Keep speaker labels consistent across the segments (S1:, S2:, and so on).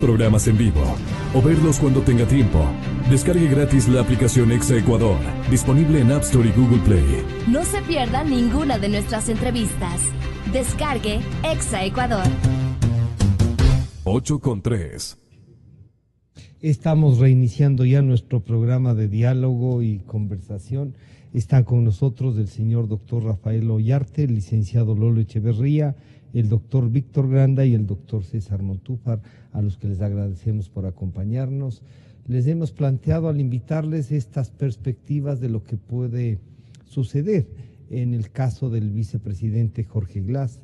S1: programas en vivo o verlos cuando tenga tiempo. Descargue gratis la aplicación Exa Ecuador, disponible en App Store y Google Play.
S2: No se pierda ninguna de nuestras entrevistas. Descargue Exa Ecuador.
S1: 8:3.
S3: Estamos reiniciando ya nuestro programa de diálogo y conversación. Está con nosotros el señor doctor Rafael Ollarte, el licenciado Lolo Echeverría, el doctor Víctor Granda y el doctor César Montúfar, a los que les agradecemos por acompañarnos. Les hemos planteado al invitarles estas perspectivas de lo que puede suceder en el caso del vicepresidente Jorge Glass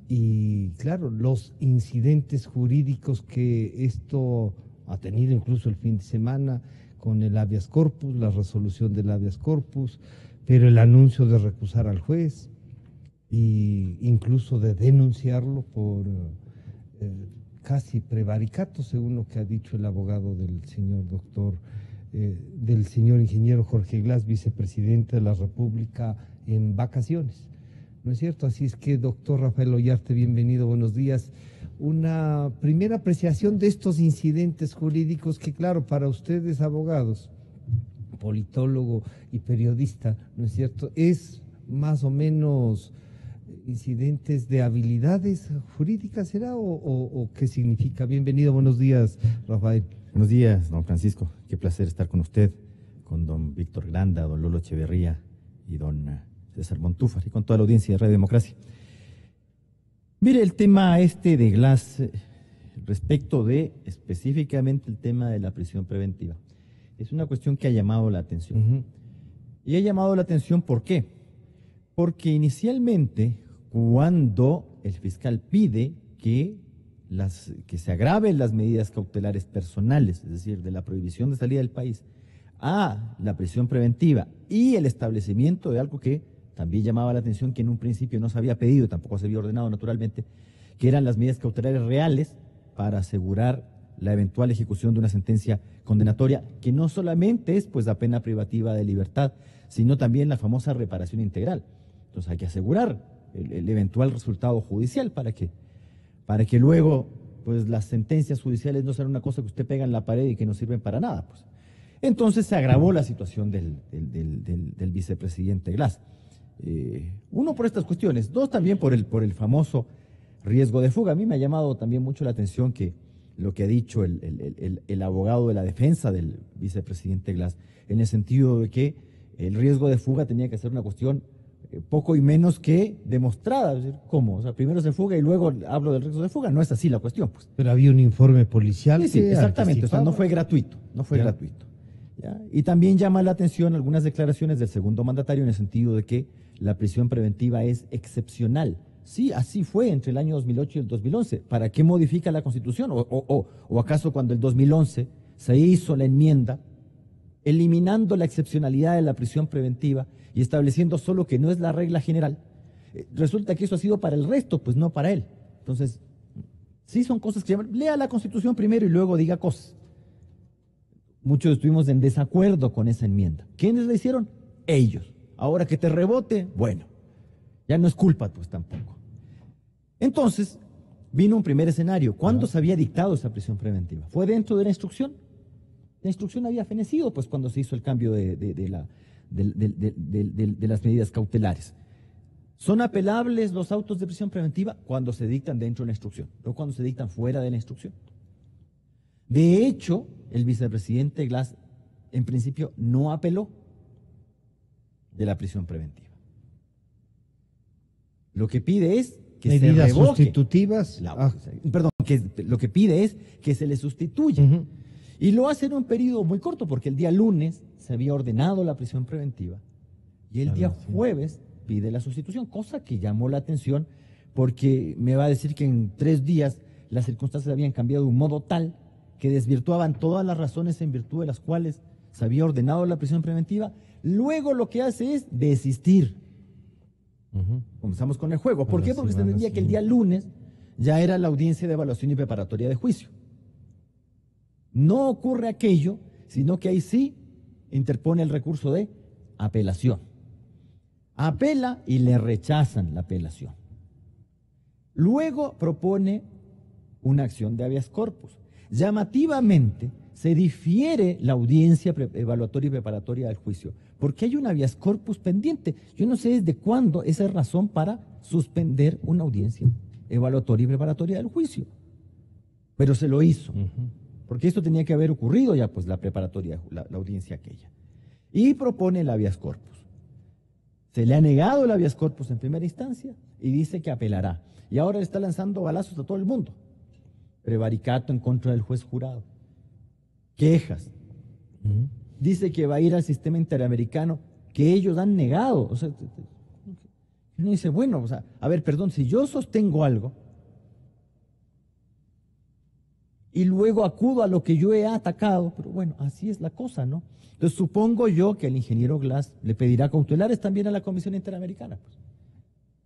S3: y, claro, los incidentes jurídicos que esto ha tenido incluso el fin de semana con el habeas corpus, la resolución del habeas corpus, pero el anuncio de recusar al juez e incluso de denunciarlo por casi prevaricato, según lo que ha dicho el abogado del señor del señor ingeniero Jorge Glass, vicepresidente de la República en vacaciones. ¿No es cierto? Así es que, doctor Rafael Ollarte, bienvenido, buenos días. Una primera apreciación de estos incidentes jurídicos que, claro, para ustedes abogados, politólogo y periodista, ¿no es cierto?, es más o menos incidentes de habilidades jurídicas, ¿será? ¿O qué significa? Bienvenido, buenos días, Rafael.
S4: Buenos días, don Francisco. Qué placer estar con usted, con don Víctor Granda, don Lolo Echeverría y don César Montúfar, y con toda la audiencia de Radio Democracia. Mire, el tema de Glass, respecto de específicamente el tema de la prisión preventiva, es una cuestión que ha llamado la atención. Y ha llamado la atención, ¿por qué? Porque inicialmente, cuando el fiscal pide que se agraven las medidas cautelares personales, es decir, de la prohibición de salida del país, a la prisión preventiva y el establecimiento de algo que también llamaba la atención, que en un principio no se había pedido, tampoco se había ordenado naturalmente, que eran las medidas cautelares reales para asegurar la eventual ejecución de una sentencia condenatoria, que no solamente es pues la pena privativa de libertad, sino también la famosa reparación integral. Entonces hay que asegurar el eventual resultado judicial para que luego pues las sentencias judiciales no sean una cosa que usted pega en la pared y que no sirven para nada. Pues. Entonces se agravó la situación del vicepresidente Glass. Uno, por estas cuestiones; dos, también por el famoso riesgo de fuga. A mí me ha llamado también mucho la atención que lo que ha dicho el abogado de la defensa del vicepresidente Glass, en el sentido de que el riesgo de fuga tenía que ser una cuestión poco y menos que demostrada. Es decir, ¿cómo? O sea, primero se fuga y luego hablo del riesgo de fuga. No es así la cuestión, pues.
S3: Pero había un informe policial.
S4: Sí, exactamente. O sea, no fue gratuito, no fue gratuito. ¿Ya? Y también llama la atención algunas declaraciones del segundo mandatario en el sentido de que la prisión preventiva es excepcional. Sí, así fue entre el año 2008 y el 2011. ¿Para qué modifica la Constitución? ¿O acaso cuando el 2011 se hizo la enmienda eliminando la excepcionalidad de la prisión preventiva y estableciendo solo que no es la regla general, resulta que eso ha sido para el resto, pues no para él? Entonces, sí son cosas que llaman. Lea la Constitución primero y luego diga cosas. Muchos estuvimos en desacuerdo con esa enmienda. ¿Quiénes la hicieron? Ellos. Ahora que te rebote, bueno, ya no es culpa pues tampoco. Entonces, vino un primer escenario. ¿Cuándo se había dictado esa prisión preventiva? ¿Fue dentro de la instrucción? La instrucción había fenecido pues cuando se hizo el cambio de las medidas cautelares. ¿Son apelables los autos de prisión preventiva? Cuando se dictan dentro de la instrucción, no cuando se dictan fuera de la instrucción. De hecho, el vicepresidente Glass, en principio, no apeló de la prisión preventiva. Lo que pide es que
S3: medidas
S4: se revoque
S3: sustitutivas.
S4: Lo que pide es que se le sustituya. Y lo hace en un periodo muy corto, porque el día lunes se había ordenado la prisión preventiva y el día jueves pide la sustitución, cosa que llamó la atención, porque me va a decir que en 3 días las circunstancias habían cambiado de un modo tal que desvirtuaban todas las razones en virtud de las cuales se había ordenado la prisión preventiva. Luego lo que hace es desistir. Comenzamos con el juego. ¿Por qué? Porque se entendía que el día lunes ya era la audiencia de evaluación y preparatoria de juicio. No ocurre aquello, sino que ahí sí interpone el recurso de apelación. Apela y le rechazan la apelación. Luego propone una acción de habeas corpus. Llamativamente, se difiere la audiencia evaluatoria y preparatoria del juicio, porque hay un habeas corpus pendiente. Yo no sé desde cuándo esa es razón para suspender una audiencia evaluatoria y preparatoria del juicio, pero se lo hizo, porque esto tenía que haber ocurrido ya, pues la preparatoria, la audiencia aquella, y propone el habeas corpus. Se le ha negado el habeas corpus en primera instancia y dice que apelará, y ahora le está lanzando balazos a todo el mundo. Prevaricato en contra del juez jurado, quejas, dice que va a ir al sistema interamericano que ellos han negado. O sea, uno dice, bueno, o sea, a ver, perdón, si yo sostengo algo y luego acudo a lo que yo he atacado, pero bueno, así es la cosa, ¿no? Entonces supongo yo que el ingeniero Glass le pedirá cautelares también a la Comisión Interamericana, pues,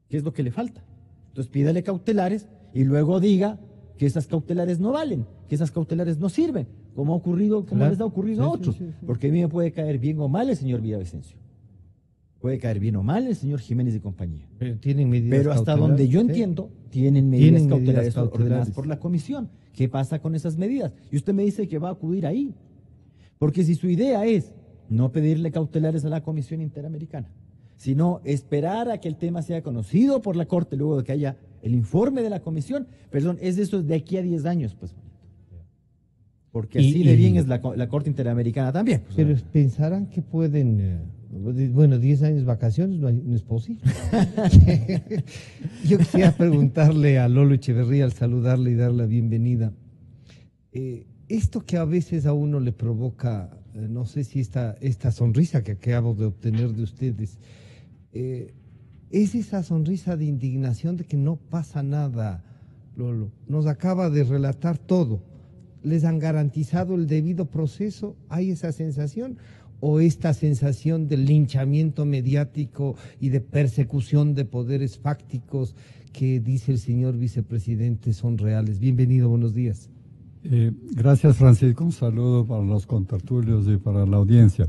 S4: ¿qué es lo que le falta? Entonces pídale cautelares y luego diga que esas cautelares no valen, que esas cautelares no sirven, como ha ocurrido, como les ha ocurrido a otros, porque a mí me puede caer bien o mal el señor Villavicencio, puede caer bien o mal el señor Jiménez y compañía, pero hasta donde yo entiendo, tienen medidas cautelares ordenadas por la comisión. ¿Qué pasa con esas medidas? Y usted me dice que va a acudir ahí, porque si su idea es no pedirle cautelares a la Comisión Interamericana, sino esperar a que el tema sea conocido por la Corte luego de que haya el informe de la Comisión, perdón, es eso de aquí a 10 años, pues, porque así de bien es la Corte Interamericana también. Pues,
S3: pero pensarán que pueden, bueno, 10 años de vacaciones no es posible. Yo quisiera preguntarle a Lolo Echeverría, al saludarle y darle la bienvenida, esto que a veces a uno le provoca, no sé si esta sonrisa que acabo de obtener de ustedes, es esa sonrisa de indignación de que no pasa nada, Lolo. Nos acaba de relatar todo. ¿Les han garantizado el debido proceso? ¿Hay esa sensación? ¿O esta sensación de linchamiento mediático y de persecución de poderes fácticos que dice el señor vicepresidente son reales? Bienvenido, buenos días.
S5: Gracias, Francisco. Un saludo para los contertulios y para la audiencia.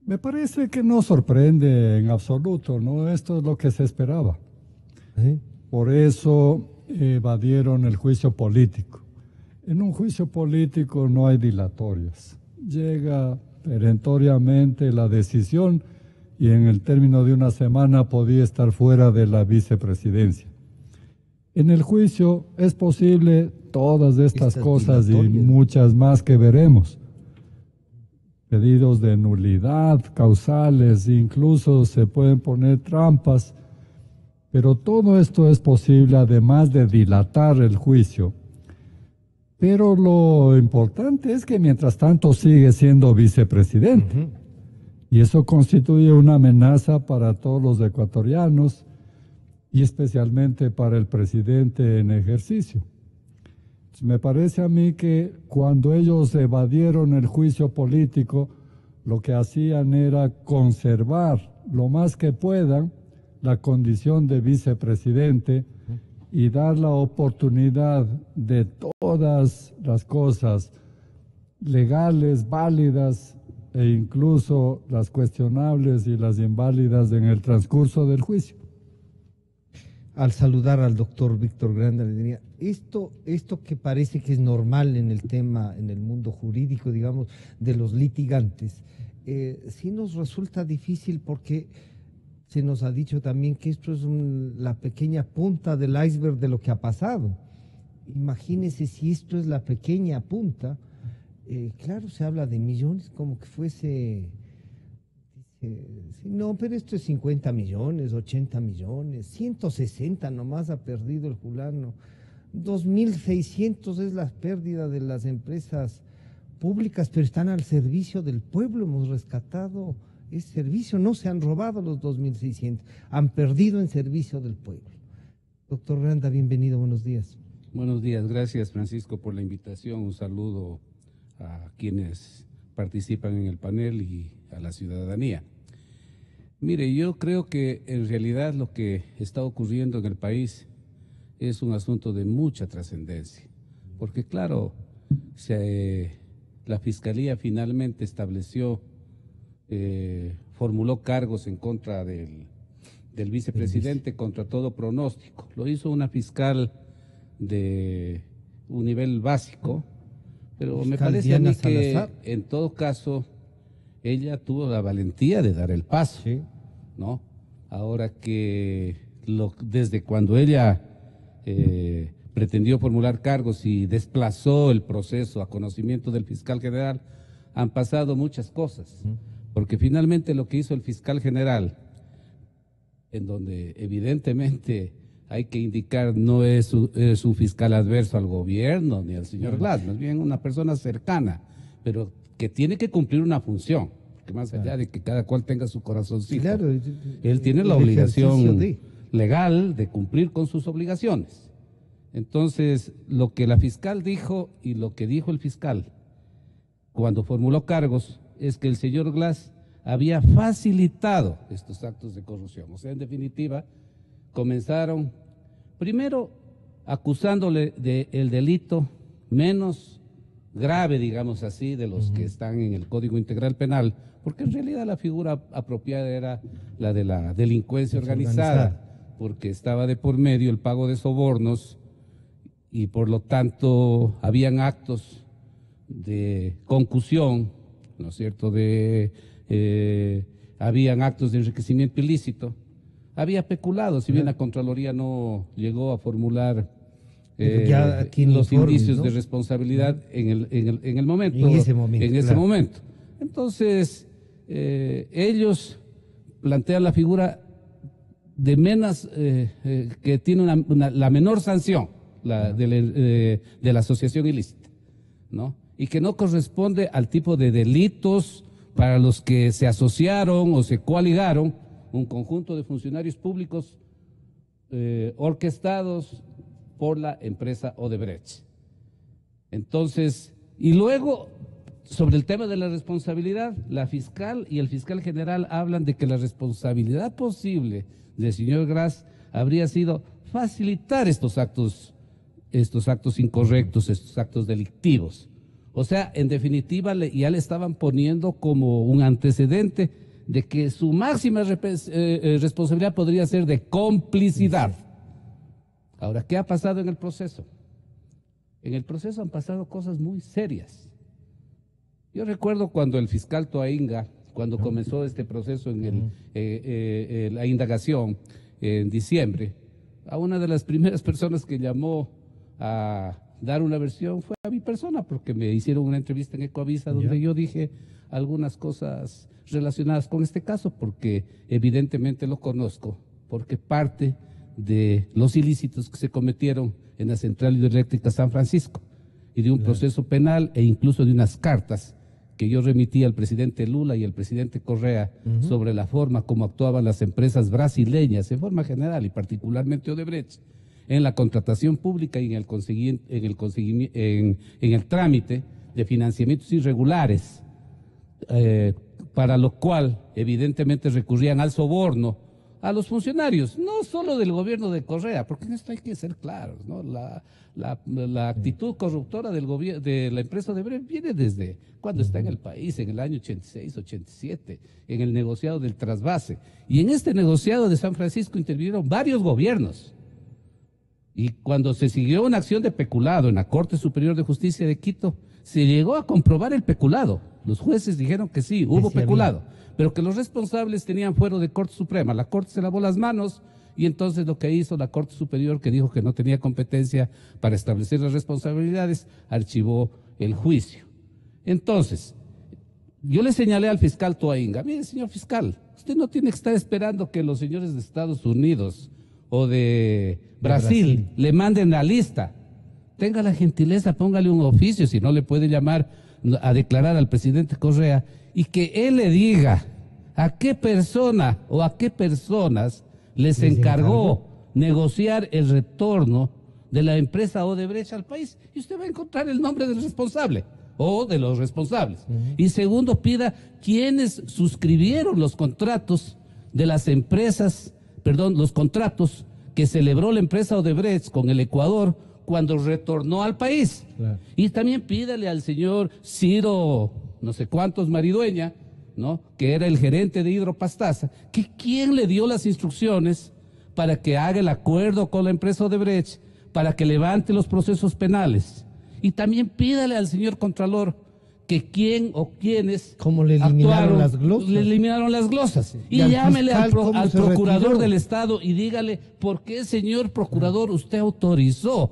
S5: Me parece que no sorprende en absoluto, ¿no? Esto es lo que se esperaba. Por eso evadieron el juicio político. En un juicio político no hay dilatorias. Llega perentoriamente la decisión y en el término de una semana podía estar fuera de la vicepresidencia. En el juicio es posible todas estas cosas y muchas más que veremos. Pedidos de nulidad, causales, incluso se pueden poner trampas, pero todo esto es posible además de dilatar el juicio. Pero lo importante es que mientras tanto sigue siendo vicepresidente. Y eso constituye una amenaza para todos los ecuatorianos y especialmente para el presidente en ejercicio. Me parece a mí que cuando ellos evadieron el juicio político, lo que hacían era conservar lo más que puedan la condición de vicepresidente y dar la oportunidad de todas las cosas legales, válidas e incluso las cuestionables y las inválidas en el transcurso del juicio.
S3: Al saludar al doctor Víctor Granda, le diría, esto que parece que es normal en el tema, en el mundo jurídico, digamos, de los litigantes, sí nos resulta difícil porque se nos ha dicho también que esto es la pequeña punta del iceberg de lo que ha pasado. Imagínese si esto es la pequeña punta, claro, se habla de millones, como que fuese... no, pero esto es 50 millones, 80 millones, 160 nomás ha perdido el fulano, 2.600 es la pérdida de las empresas públicas, pero están al servicio del pueblo, hemos rescatado ese servicio, no se han robado los 2.600, han perdido en servicio del pueblo. Doctor Granda, bienvenido, buenos días.
S6: Buenos días, gracias Francisco por la invitación, un saludo a quienes participan en el panel y a la ciudadanía. Mire, yo creo que en realidad lo que está ocurriendo en el país es un asunto de mucha trascendencia, porque claro, la Fiscalía finalmente estableció, formuló cargos en contra del vicepresidente contra todo pronóstico. Lo hizo una fiscal de un nivel básico, Pero me parece a mí que en todo caso ella tuvo la valentía de dar el paso,
S3: Sí.
S6: ¿no? Ahora que desde cuando ella pretendió formular cargos y desplazó el proceso a conocimiento del fiscal general, han pasado muchas cosas, porque finalmente lo que hizo el fiscal general, en donde evidentemente hay que indicar no es un fiscal adverso al gobierno ni al señor Glass, más bien una persona cercana, pero que tiene que cumplir una función, que más allá de que cada cual tenga su corazoncito,
S3: Claro,
S6: él tiene la obligación legal de cumplir con sus obligaciones. Entonces, lo que la fiscal dijo y lo que dijo el fiscal cuando formuló cargos es que el señor Glass había facilitado estos actos de corrupción. O sea, en definitiva, comenzaron primero acusándole del delito menos grave, digamos así, de los que están en el Código Integral Penal, porque en realidad la figura apropiada era la de la delincuencia organizada, porque estaba de por medio el pago de sobornos y por lo tanto habían actos de concusión, ¿no es cierto?, habían actos de enriquecimiento ilícito, había peculado, si bien la Contraloría no llegó a formular los indicios, ¿no?, de responsabilidad en el momento.
S3: En ese momento.
S6: En ese momento. Entonces, ellos plantean la figura de menos, que tiene la menor sanción, de la asociación ilícita, ¿no? Y que no corresponde al tipo de delitos para los que se asociaron o se coaligaron un conjunto de funcionarios públicos orquestados por la empresa Odebrecht. Entonces, y luego, sobre el tema de la responsabilidad, la fiscal y el fiscal general hablan de que la responsabilidad posible del señor Glass habría sido facilitar estos actos incorrectos, estos actos delictivos. O sea, en definitiva, ya le estaban poniendo como un antecedente de que su máxima responsabilidad podría ser de complicidad. Ahora, ¿qué ha pasado en el proceso? En el proceso han pasado cosas muy serias. Yo recuerdo cuando el fiscal Toainga, cuando comenzó este proceso en la indagación en diciembre, a una de las primeras personas que llamó a dar una versión fue a mi persona, porque me hicieron una entrevista en Ecoavisa donde yo dije algunas cosas relacionadas con este caso, porque evidentemente lo conozco, porque parte de los ilícitos que se cometieron en la central hidroeléctrica San Francisco y de un proceso penal e incluso de unas cartas que yo remití al presidente Lula y al presidente Correa sobre la forma como actuaban las empresas brasileñas en forma general y particularmente Odebrecht en la contratación pública y en el trámite de financiamientos irregulares, para lo cual evidentemente recurrían al soborno a los funcionarios, no solo del gobierno de Correa, porque en esto hay que ser claros, ¿no? La actitud corruptora de la empresa Odebrecht viene desde cuando está en el país, en el año 86, 87, en el negociado del trasvase. Y en este negociado de San Francisco intervinieron varios gobiernos. Y cuando se siguió una acción de peculado en la Corte Superior de Justicia de Quito, se llegó a comprobar el peculado. Los jueces dijeron que sí, hubo peculado, pero que los responsables tenían fuero de Corte Suprema. La Corte se lavó las manos y entonces lo que hizo la Corte Superior, que dijo que no tenía competencia para establecer las responsabilidades, archivó el juicio. Entonces, yo le señalé al fiscal Toainga, mire, señor fiscal, usted no tiene que estar esperando que los señores de Estados Unidos o de Brasil le manden la lista. Tenga la gentileza, póngale un oficio, si no le puede llamar a declarar al presidente Correa, y que él le diga a qué persona o a qué personas les encargó negociar el retorno de la empresa Odebrecht al país, y usted va a encontrar el nombre del responsable o de los responsables. Y segundo, pida quiénes suscribieron los contratos de las empresas, los contratos que celebró la empresa Odebrecht con el Ecuador cuando retornó al país. Y también pídale al señor Ciro, no sé cuántos Maridueña, ¿no?, que era el gerente de Hidropastaza, que quién le dio las instrucciones para que haga el acuerdo con la empresa Odebrecht, para que levante los procesos penales Y también pídale al señor Contralor que quién o quiénes
S3: ¿Cómo le eliminaron las glosas?
S6: Le eliminaron las glosas.
S3: ¿Y
S6: Y
S3: al
S6: llámele
S3: fiscal cómo
S6: al
S3: se
S6: procurador
S3: retiró?
S6: del Estado y dígale, ¿por qué, señor procurador, usted autorizó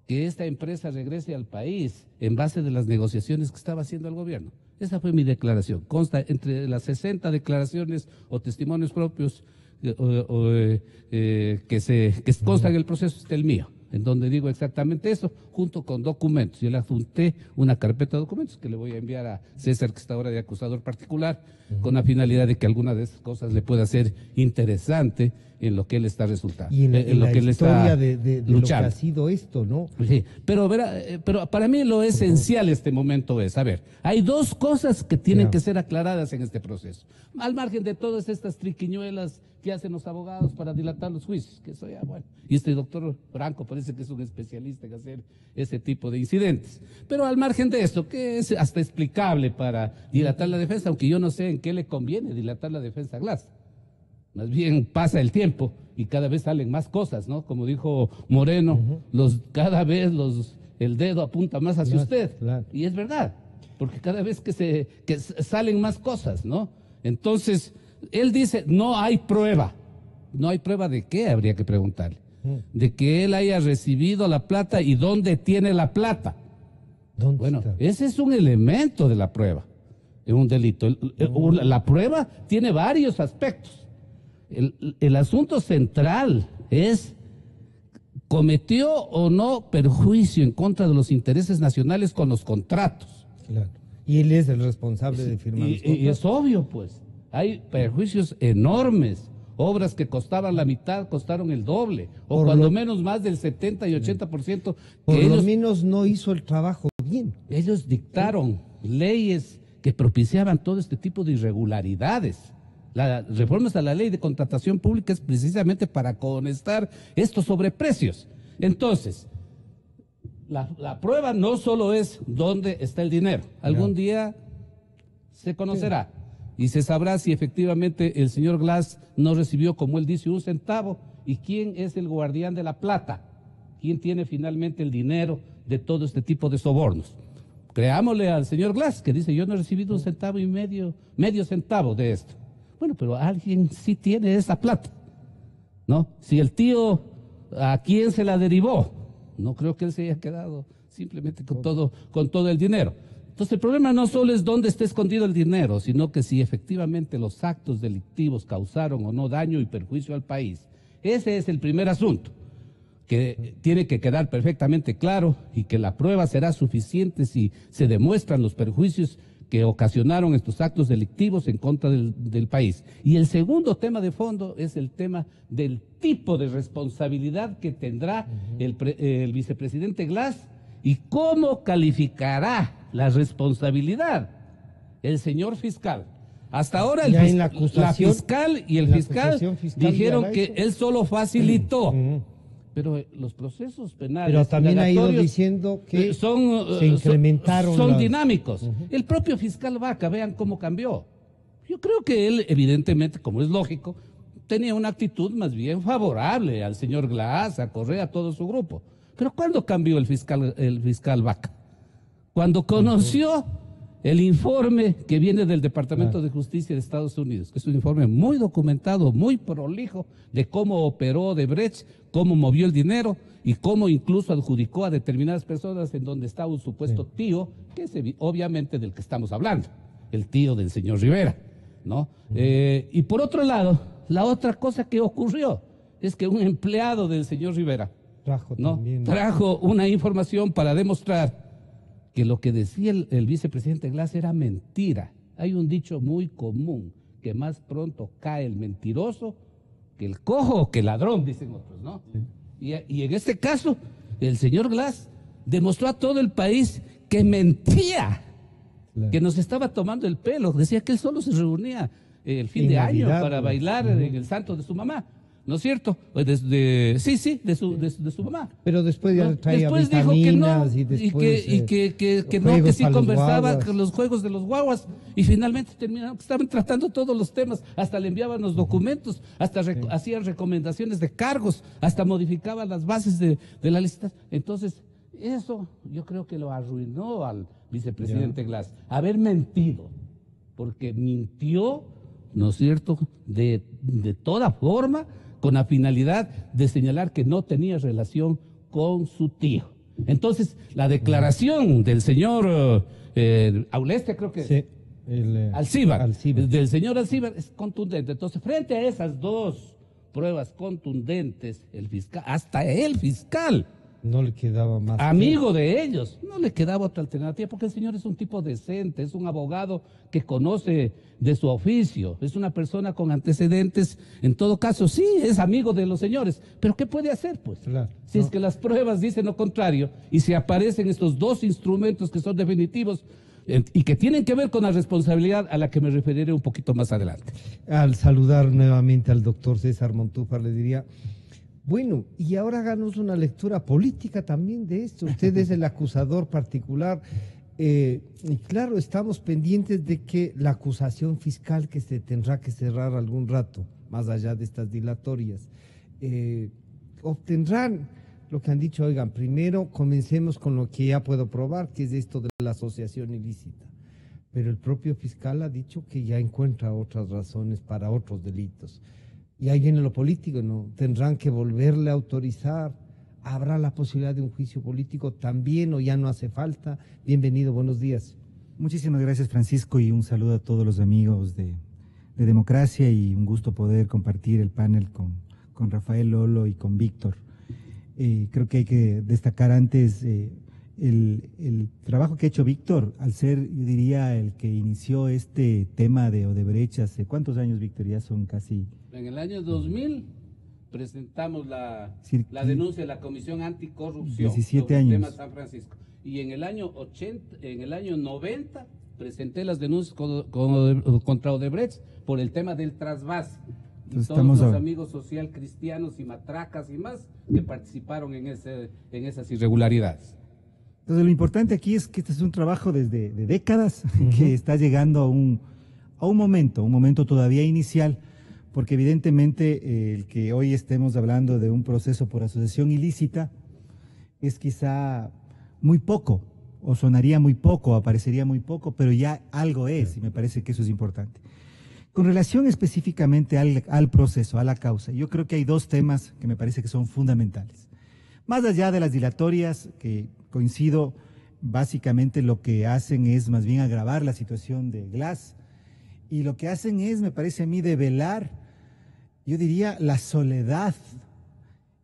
S6: que esta empresa regrese al país en base de las negociaciones que estaba haciendo el gobierno? Esa fue mi declaración. Consta entre las 60 declaraciones o testimonios propios que constan en el proceso, está el mío, en donde digo exactamente eso, junto con documentos. Yo le adjunté una carpeta de documentos que le voy a enviar a César, que está ahora de acusador particular, con la finalidad de que alguna de esas cosas le pueda ser interesante en lo que él está resultando.
S3: Y en
S6: lo
S3: la
S6: que él
S3: historia
S6: está
S3: de lo que
S6: luchando.
S3: ha sido esto, ¿no?
S6: Sí, pero para mí lo esencial este momento es, a ver, hay dos cosas que tienen que ser aclaradas en este proceso, al margen de todas estas triquiñuelas que hacen los abogados para dilatar los juicios, que eso ya, bueno, y este doctor Franco parece que es un especialista en hacer ese tipo de incidentes, pero al margen de esto, que es hasta explicable para dilatar la defensa, aunque yo no sé en qué le conviene dilatar la defensa a Glass. Más bien pasa el tiempo y cada vez salen más cosas, ¿no? Como dijo Moreno, cada vez el dedo apunta más hacia usted.
S3: Claro.
S6: Y es verdad, porque cada vez que salen más cosas, ¿no? Entonces, él dice, no hay prueba. ¿No hay prueba de qué? Habría que preguntarle. De que él haya recibido la plata y dónde tiene la plata.
S3: ¿Dónde
S6: Bueno,
S3: está?
S6: ese es un elemento de la prueba, es un delito. La prueba tiene varios aspectos. El asunto central es, ¿cometió o no perjuicio en contra de los intereses nacionales con los contratos?
S3: Claro. Y él es el responsable de firmar los
S6: Y
S3: contratos.
S6: es obvio, pues, hay perjuicios enormes. Obras que costaban la mitad costaron el doble, o
S3: Por
S6: cuando
S3: lo-
S6: menos más del 70 y 80%.
S3: Por
S6: Que
S3: lo
S6: ellos,
S3: menos no hizo el trabajo bien.
S6: ellos dictaron leyes que propiciaban todo este tipo de irregularidades. Las reformas a la ley de contratación pública es precisamente para cohonestar estos sobreprecios. Entonces, la prueba no solo es dónde está el dinero. Algún día se conocerá y se sabrá si efectivamente el señor Glass no recibió, como él dice, un centavo, y quién es el guardián de la plata, quién tiene finalmente el dinero de todo este tipo de sobornos. Creámosle al señor Glass, que dice, yo no he recibido un centavo y medio centavo de esto. Bueno, pero alguien sí tiene esa plata, ¿no? Si el tío, ¿a quién se la derivó? No creo que él se haya quedado simplemente con todo el dinero. Entonces el problema no solo es dónde está escondido el dinero, sino que si efectivamente los actos delictivos causaron o no daño y perjuicio al país. Ese es el primer asunto, que tiene que quedar perfectamente claro, y que la prueba será suficiente si se demuestran los perjuicios que ocasionaron estos actos delictivos en contra del país. Y el segundo tema de fondo es el tema del tipo de responsabilidad que tendrá el vicepresidente Glass y cómo calificará la responsabilidad el señor fiscal. Hasta ahora
S3: Ya en la acusación-
S6: fiscal y el
S3: la
S6: fiscal
S3: acusación fiscal
S6: dijeron
S3: ya la
S6: que
S3: hizo.
S6: él solo facilitó. Pero los procesos penales,
S3: Pero también ha ido
S6: indagatorios,
S3: diciendo que
S6: son,
S3: se incrementaron
S6: son
S3: las-
S6: dinámicos. El propio fiscal Vaca, vean cómo cambió. Yo creo que él, evidentemente, como es lógico, tenía una actitud más bien favorable al señor Glass, a Correa, a todo su grupo. Pero ¿cuándo cambió el fiscal Vaca? Cuando conoció el informe que viene del Departamento de Justicia de Estados Unidos, que es un informe muy documentado, muy prolijo, de cómo operó Odebrecht, cómo movió el dinero y cómo incluso adjudicó a determinadas personas en donde estaba un supuesto tío, que es obviamente del que estamos hablando, el tío del señor Rivera, ¿no? Y por otro lado, la otra cosa que ocurrió es que un empleado del señor Rivera trajo una información para demostrar que lo que decía el vicepresidente Glass era mentira. Hay un dicho muy común, que más pronto cae el mentiroso que el cojo o que el ladrón, dicen otros, ¿no? Y en este caso, el señor Glass demostró a todo el país que mentía, que nos estaba tomando el pelo. Decía que él solo se reunía el fin de año para bailar en el santo de su mamá. ¿No es cierto? De su mamá.
S3: Pero después ya traía
S6: Después dijo que no,
S3: vitaminas y después
S6: que sí
S3: para los
S6: conversaba
S3: guaguas.
S6: con los juegos de los guaguas, y finalmente terminaron que estaban tratando todos los temas, hasta le enviaban los documentos, hasta hacían recomendaciones de cargos, hasta modificaban las bases de la licitación. Entonces, Eso yo creo que lo arruinó al vicepresidente Glass, haber mentido, porque mintió, ¿no es cierto?, de toda forma, con la finalidad de señalar que no tenía relación con su tío. Entonces, la declaración del señor Aulestia, creo que
S3: Sí,
S6: Alcíbar,
S3: Alcíbar.
S6: del señor Alcíbar, es contundente. Entonces, frente a esas dos pruebas contundentes, el fiscal, hasta el fiscal,
S3: No le quedaba más.
S6: amigo de ellos, no le quedaba otra alternativa, porque el señor es un tipo decente, es un abogado que conoce de su oficio, es una persona con antecedentes, en todo caso, sí, es amigo de los señores, pero ¿qué puede hacer, pues?
S3: Claro,
S6: Si es que las pruebas dicen lo contrario, y si aparecen estos dos instrumentos que son definitivos, y que tienen que ver con la responsabilidad a la que me referiré un poquito más adelante.
S3: Al saludar nuevamente al doctor César Montúfar, le diría, bueno, y ahora háganos una lectura política también de esto. Usted es el acusador particular. Y claro, estamos pendientes de que la acusación fiscal que se tendrá que cerrar algún rato, más allá de estas dilatorias, obtendrán lo que han dicho, oigan, primero comencemos con lo que ya puedo probar, que es esto de la asociación ilícita. Pero el propio fiscal ha dicho que ya encuentra otras razones para otros delitos. Y ahí viene lo político, ¿no? Tendrán que volverle a autorizar. ¿Habrá la posibilidad de un juicio político también o ya no hace falta? Bienvenido, buenos días.
S7: Muchísimas gracias, Francisco, y un saludo a todos los amigos de Democracia, y un gusto poder compartir el panel con Rafael, Lolo y con Víctor. Creo que hay que destacar antes el trabajo que ha hecho Víctor, al ser, yo diría, el que inició este tema de Odebrecht hace ¿cuántos años, Víctor? Ya son casi...
S6: En el año 2000 presentamos la denuncia de la Comisión Anticorrupción
S7: 17
S6: sobre el
S7: años.
S6: tema San Francisco. Y en el año 90 presenté las denuncias contra Odebrecht por el tema del trasvase.
S7: Entonces,
S6: todos
S7: estamos
S6: los
S7: ahora...
S6: amigos social cristianos y matracas y más que participaron en esas irregularidades.
S7: Entonces, lo importante aquí es que este es un trabajo de décadas que está llegando a un momento todavía inicial, porque evidentemente el que hoy estemos hablando de un proceso por asociación ilícita es quizá muy poco, o sonaría muy poco, aparecería muy poco, pero ya algo es, y me parece que eso es importante. Con relación específicamente al proceso, a la causa, yo creo que hay dos temas que me parece que son fundamentales. Más allá de las dilatorias, que coincido, básicamente lo que hacen es más bien agravar la situación de Glass, y lo que hacen es, me parece a mí, develar, yo diría, la soledad,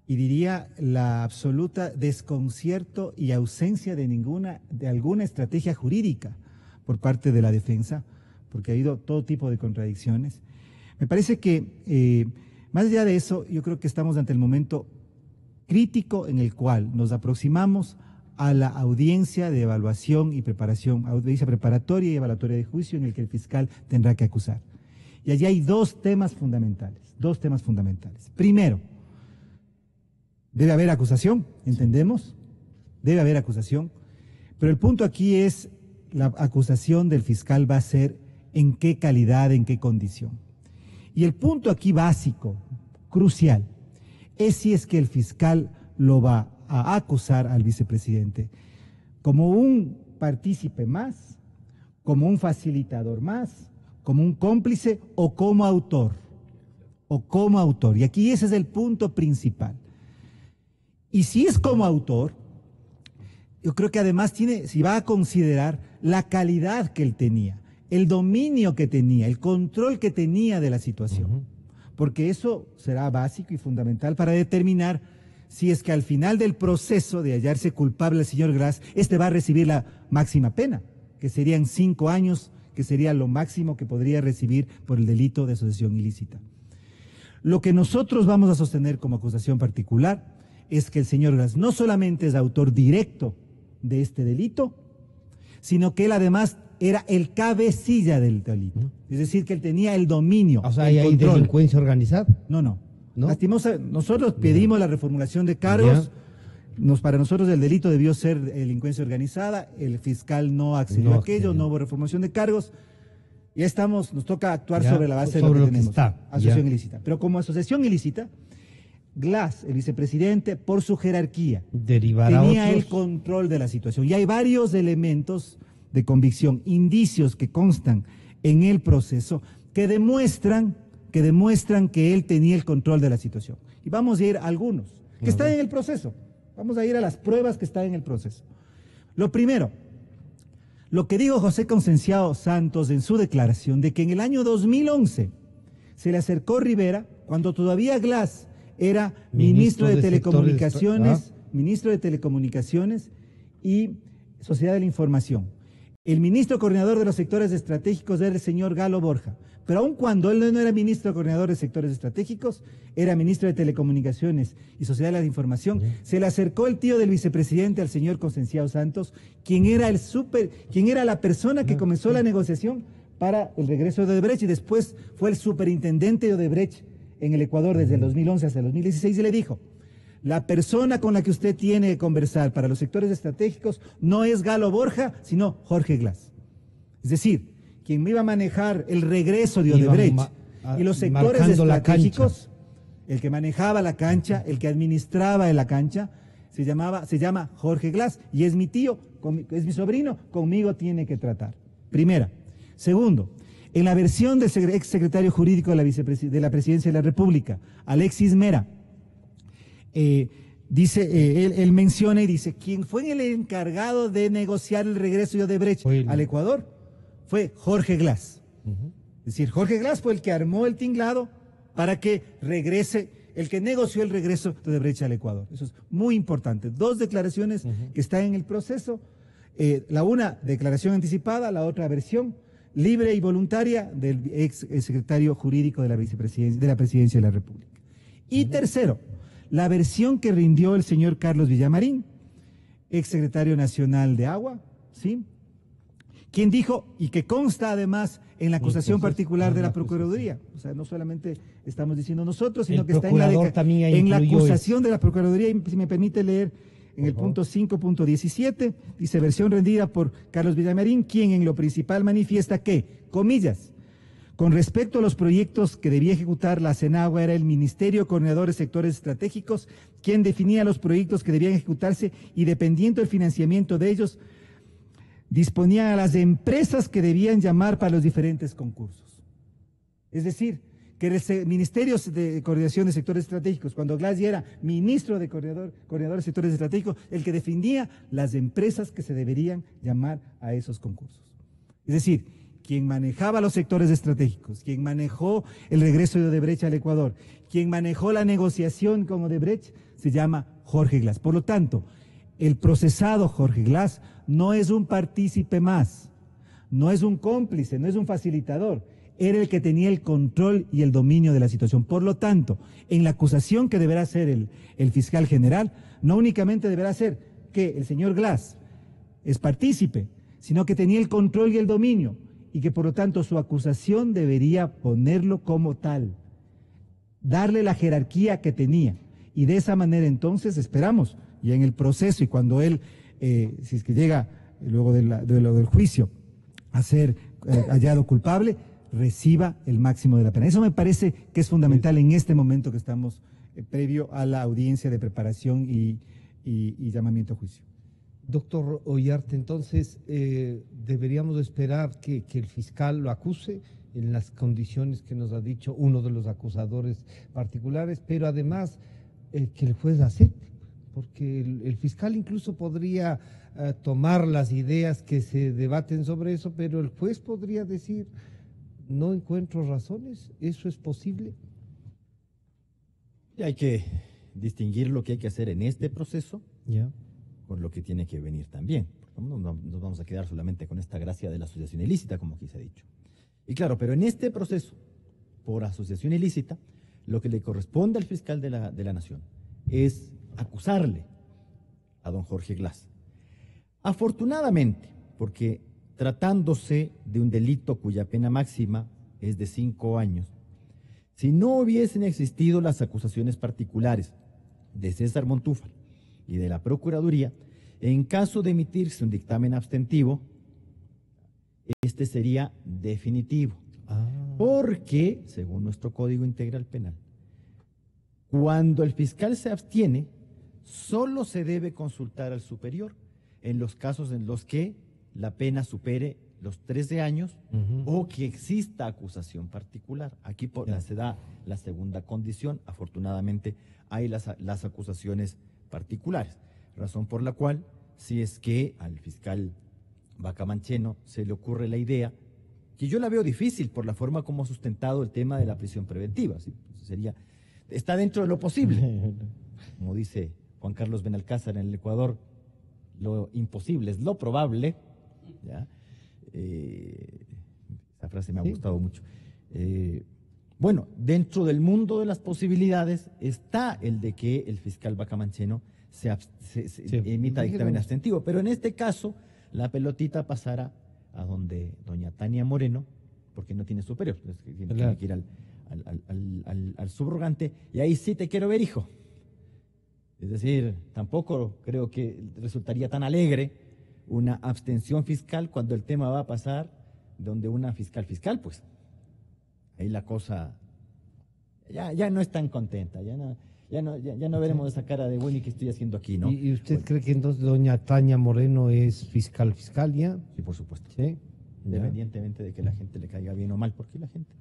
S7: y diría la absoluta desconcierto y ausencia de alguna estrategia jurídica por parte de la defensa, porque ha habido todo tipo de contradicciones. Me parece que, más allá de eso, yo creo que estamos ante el momento crítico en el cual nos aproximamos a la audiencia de evaluación y preparación, audiencia preparatoria y evaluatoria de juicio, en el que el fiscal tendrá que acusar. Y allí hay dos temas fundamentales. Primero, debe haber acusación, ¿entendemos? Debe haber acusación, pero el punto aquí es, la acusación del fiscal va a ser en qué calidad, en qué condición. Y el punto aquí básico, crucial, es si es que el fiscal lo va a acusar al vicepresidente como un partícipe más, como un facilitador más, como un cómplice o como autor. Y aquí ese es el punto principal. Y si es como autor, yo creo que además si va a considerar la calidad que él tenía, el dominio que tenía, el control que tenía de la situación, porque eso será básico y fundamental para determinar si es que al final del proceso de hallarse culpable el señor Glass, va a recibir la máxima pena, que serían 5 años, que sería lo máximo que podría recibir por el delito de asociación ilícita. Lo que nosotros vamos a sostener como acusación particular es que el señor Glass no solamente es autor directo de este delito, sino que él además era el cabecilla del delito. Es decir, que él tenía el dominio,
S3: O sea,
S7: el
S3: ¿hay
S7: control.
S3: delincuencia organizada?
S7: No.
S3: ¿No?
S7: Nosotros pedimos la reformulación de cargos. Para nosotros el delito debió ser delincuencia organizada. El fiscal no accedió a aquello, no hubo reformulación de cargos. Ya nos toca actuar sobre la base de lo que tenemos. Asociación ilícita. Pero como asociación ilícita, Glass, el vicepresidente, por su jerarquía,
S3: Derivará
S7: tenía
S3: otros.
S7: el control de la situación. Y hay varios elementos de convicción, indicios que constan en el proceso que demuestran que él tenía el control de la situación. Y vamos a ir a algunos que están en el proceso. Vamos a ir a las pruebas que están en el proceso. Lo primero, lo que dijo José Concenciao Santos en su declaración de que en el año 2011 se le acercó Rivera, cuando todavía Glass era ministro de Telecomunicaciones, ministro de Telecomunicaciones y Sociedad de la Información. El ministro coordinador de los sectores estratégicos era el señor Galo Borja, pero aun cuando él no era ministro coordinador de sectores estratégicos, era ministro de Telecomunicaciones y Sociedad de la Información, se le acercó el tío del vicepresidente al señor Concenciao Santos, quien era la persona que comenzó la negociación para el regreso de Odebrecht y después fue el superintendente de Odebrecht en el Ecuador desde el 2011 hasta el 2016 y le dijo: la persona con la que usted tiene que conversar para los sectores estratégicos no es Galo Borja, sino Jorge Glass. Es decir, quien me iba a manejar el regreso de Odebrecht y los sectores estratégicos, el que manejaba la cancha, el que administraba la cancha, se llama Jorge Glass y es mi tío, es mi sobrino, conmigo tiene que tratar. Primera. Segundo, en la versión del ex secretario jurídico de la Presidencia de la República, Alexis Mera, él menciona y dice, quien fue el encargado de negociar el regreso de Odebrecht al Ecuador fue Jorge Glass. Es decir, Jorge Glass fue el que armó el tinglado para que regrese, el que negoció el regreso de Odebrecht al Ecuador. Eso es muy importante. Dos declaraciones que están en el proceso, la una declaración anticipada, la otra versión libre y voluntaria del ex secretario jurídico de la Presidencia de la República. Y tercero, la versión que rindió el señor Carlos Villamarín, ex secretario nacional de Agua, ¿sí? Quien dijo, y que consta además en la acusación particular de la Procuraduría, o sea, no solamente estamos diciendo nosotros, sino que está en la acusación de la Procuraduría, y si me permite leer en el punto 5.17, dice, versión rendida por Carlos Villamarín, quien en lo principal manifiesta que, comillas, con respecto a los proyectos que debía ejecutar la CENAGUA, era el Ministerio Coordinador de Sectores Estratégicos quien definía los proyectos que debían ejecutarse y dependiendo del financiamiento de ellos, disponían a las empresas que debían llamar para los diferentes concursos. Es decir, que el Ministerio de Coordinación de Sectores Estratégicos, cuando Glass ya era ministro de coordinador de sectores estratégicos, el que definía las empresas que se deberían llamar a esos concursos. Es decir, quien manejaba los sectores estratégicos, quien manejó el regreso de Odebrecht al Ecuador, quien manejó la negociación con Odebrecht, se llama Jorge Glass. Por lo tanto, el procesado Jorge Glass no es un partícipe más, no es un cómplice, no es un facilitador, era el que tenía el control y el dominio de la situación. Por lo tanto, en la acusación que deberá hacer el fiscal general, no únicamente deberá ser que el señor Glass es partícipe, sino que tenía el control y el dominio, y que por lo tanto su acusación debería ponerlo como tal, darle la jerarquía que tenía, y de esa manera entonces esperamos, y en el proceso, y cuando él, si es que llega luego del juicio a ser hallado culpable, reciba el máximo de la pena. Eso me parece que es fundamental en este momento que estamos previo a la audiencia de preparación y llamamiento a juicio.
S3: Doctor Ollarte, entonces deberíamos esperar que el fiscal lo acuse en las condiciones que nos ha dicho uno de los acusadores particulares, pero además que el juez acepte, porque el fiscal incluso podría tomar las ideas que se debaten sobre eso, pero el juez podría decir, no encuentro razones, ¿eso es posible?
S4: Y hay que distinguir lo que hay que hacer en este proceso con lo que tiene que venir también. No nos vamos a quedar solamente con esta gracia de la asociación ilícita, como aquí se ha dicho. Y claro, pero en este proceso, por asociación ilícita, lo que le corresponde al fiscal de la Nación es acusarle a don Jorge Glass. Afortunadamente, porque tratándose de un delito cuya pena máxima es de 5 años, si no hubiesen existido las acusaciones particulares de César Montúfar y de la Procuraduría, en caso de emitirse un dictamen abstentivo, este sería definitivo. Porque, según nuestro Código Integral Penal, Cuando el fiscal se abstiene, solo se debe consultar al superior en los casos en los que la pena supere los 13 años o que exista acusación particular. Aquí se da la segunda condición. Afortunadamente hay las acusaciones particulares, razón por la cual, si es que al fiscal Bacamancheno se le ocurre la idea, que yo la veo difícil por la forma como ha sustentado el tema de la prisión preventiva, ¿sí? Está dentro de lo posible, como dice Juan Carlos Benalcázar en el Ecuador, lo imposible es lo probable, ¿ya? Esa frase me ha gustado mucho. Bueno, dentro del mundo de las posibilidades está el de que el fiscal Bacamancheno emita dictamen abstentivo, pero en este caso la pelotita pasará a donde doña Tania Moreno, porque no tiene superior, tiene que ir al subrogante, y ahí sí te quiero ver, hijo. Es decir, tampoco creo que resultaría tan alegre una abstención fiscal cuando el tema va a pasar donde una fiscal, pues. Ahí la cosa ya no es tan contenta, ya no veremos esa cara de bueno y qué estoy haciendo aquí, ¿no?
S3: ¿Y usted cree que entonces doña Tania Moreno es fiscal ya?
S4: Sí, por supuesto.
S3: Sí.
S4: Independientemente de que la gente le caiga bien o mal, porque la gente,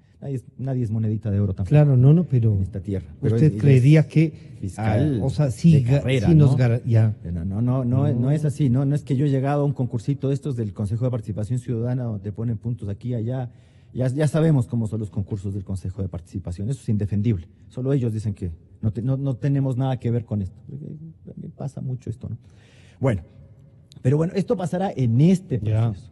S4: nadie es monedita de oro tampoco.
S3: Claro, pero
S4: en esta tierra. Pero
S3: usted creería que
S4: fiscal,
S3: o sea, sí,
S4: de carrera,
S3: sí nos
S4: ¿no? No es así, no es que yo he llegado a un concursito de estos del Consejo de Participación Ciudadana donde te ponen puntos aquí, allá. Ya sabemos cómo son los concursos del Consejo de Participación, eso es indefendible. Solo ellos dicen que no tenemos nada que ver con esto. También pasa mucho esto, ¿no? Bueno, pero bueno, esto pasará en este proceso.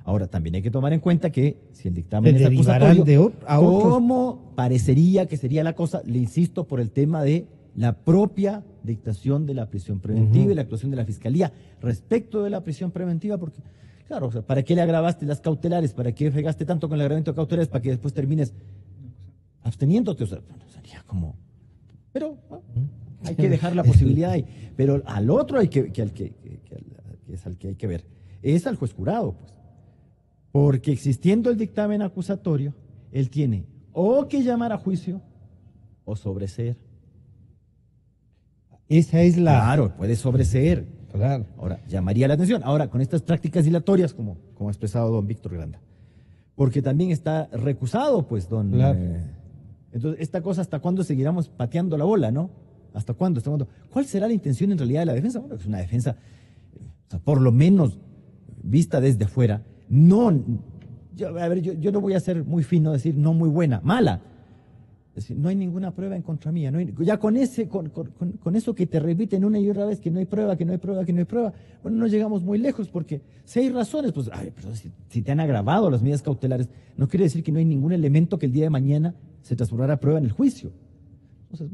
S4: Ahora, también hay que tomar en cuenta que si el dictamen es acusatorio, ¿cómo parecería que sería la cosa? Le insisto, por el tema de la propia dictación de la prisión preventiva y la actuación de la Fiscalía respecto de la prisión preventiva, porque, claro, o sea, ¿para qué le agravaste las cautelares? ¿Para qué fregaste tanto con el agravamiento de cautelares para que después termines absteniéndote? O sea, sería como... Pero hay que dejar la posibilidad ahí. Pero al otro hay que es al que hay que ver. Es al juez jurado, pues. Porque existiendo el dictamen acusatorio, él tiene o que llamar a juicio o sobreseer.
S3: Esa es la...
S4: Claro, puede sobreseer.
S3: Claro.
S4: Ahora, llamaría la atención. Ahora, con estas prácticas dilatorias, como ha expresado don Víctor Granda. Porque también está recusado, pues, don...
S3: Claro.
S4: Entonces, esta cosa, ¿hasta cuándo seguiremos pateando la bola, no? ¿Hasta cuándo? ¿Cuál será la intención en realidad de la defensa? Bueno, es una defensa, o sea, por lo menos vista desde afuera, yo no voy a ser muy fino, decir no muy buena, mala. Es decir, no hay ninguna prueba en contra mía. Ya con eso que te repiten una y otra vez, que no hay prueba, bueno, no llegamos muy lejos, porque si hay razones, pues, pero si te han agravado las medidas cautelares, no quiere decir que no hay ningún elemento que el día de mañana se transformará a prueba en el juicio. Entonces,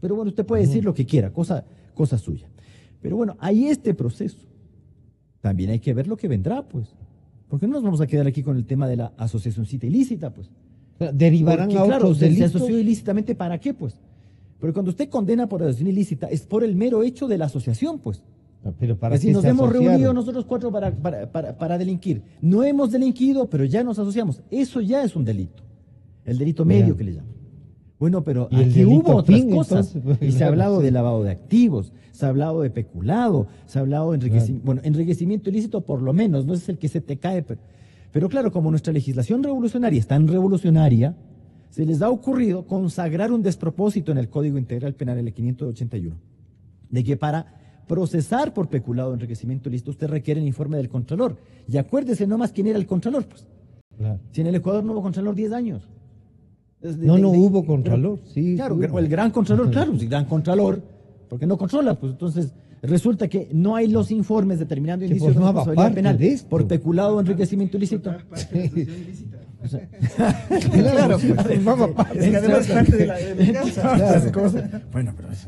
S4: pero usted puede decir lo que quiera, cosa suya. Pero bueno, hay este proceso. También hay que ver lo que vendrá, pues. Porque no nos vamos a quedar aquí con el tema de la asociacióncita ilícita, pues.
S3: Derivarán a otros delitos.
S4: Se asoció ilícitamente, ¿para qué, pues? Porque cuando usted condena por asociación ilícita, es por el mero hecho de la asociación, pues.
S3: Pero para
S4: si nos hemos reunido nosotros cuatro para delinquir. No hemos delinquido, pero ya nos asociamos. Eso ya es un delito. El delito medio que le llaman. Bueno, pero aquí hubo otras cosas. Entonces, y se ha hablado de lavado de activos, se ha hablado de peculado, se ha hablado de enriquecimiento. Bueno, enriquecimiento ilícito por lo menos, no es el que se te cae. Pero claro, como nuestra legislación revolucionaria es tan revolucionaria, se les ha ocurrido consagrar un despropósito en el Código Integral Penal, el 581, de que para procesar por peculado o enriquecimiento ilícito usted requiere el informe del Contralor. Y acuérdese nomás quién era el Contralor, pues. Claro. Si en el Ecuador no hubo Contralor 10 años.
S3: No hubo Contralor, sí.
S4: Claro, el Gran Contralor, claro, el Gran Contralor, porque no controla, pues entonces resulta que no hay los informes determinando indicios de responsabilidad penal por peculado o enriquecimiento ilícito. O sea, claro, es que además parte de la venganza. Bueno, pero eso...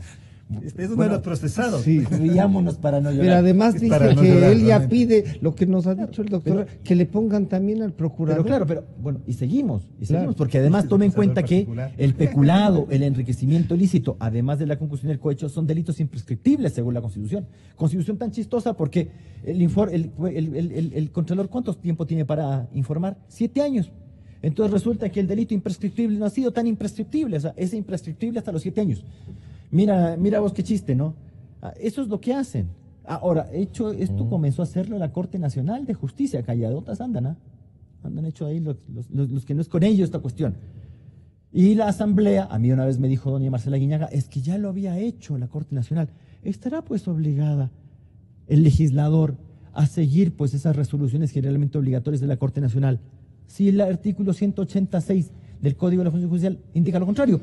S7: Es uno de los procesados.
S4: Sí, riámonos para no llorar.
S3: Pero además dice que él ya pide lo que nos ha dicho el doctor, que le pongan también al procurador.
S4: Pero claro, bueno, y seguimos, porque además tome en cuenta que el peculado, el enriquecimiento ilícito, además de la concusión y el cohecho, son delitos imprescriptibles según la Constitución. Constitución tan chistosa porque el Contralor, ¿cuánto tiempo tiene para informar? 7 años. Entonces resulta que el delito imprescriptible no ha sido tan imprescriptible, o sea, es imprescriptible hasta los 7 años. Mira vos qué chiste, ¿no? Eso es lo que hacen. Ahora, esto comenzó a hacerlo la Corte Nacional de Justicia, calladotas andan, ¿ah? Andan hecho ahí los que no es con ellos esta cuestión. Y la Asamblea, a mí una vez me dijo doña Marcela Guiñaga, es que ya lo había hecho la Corte Nacional. Estará pues obligada el legislador a seguir pues esas resoluciones generalmente obligatorias de la Corte Nacional. Si el artículo 186 del Código de la Función Judicial indica lo contrario,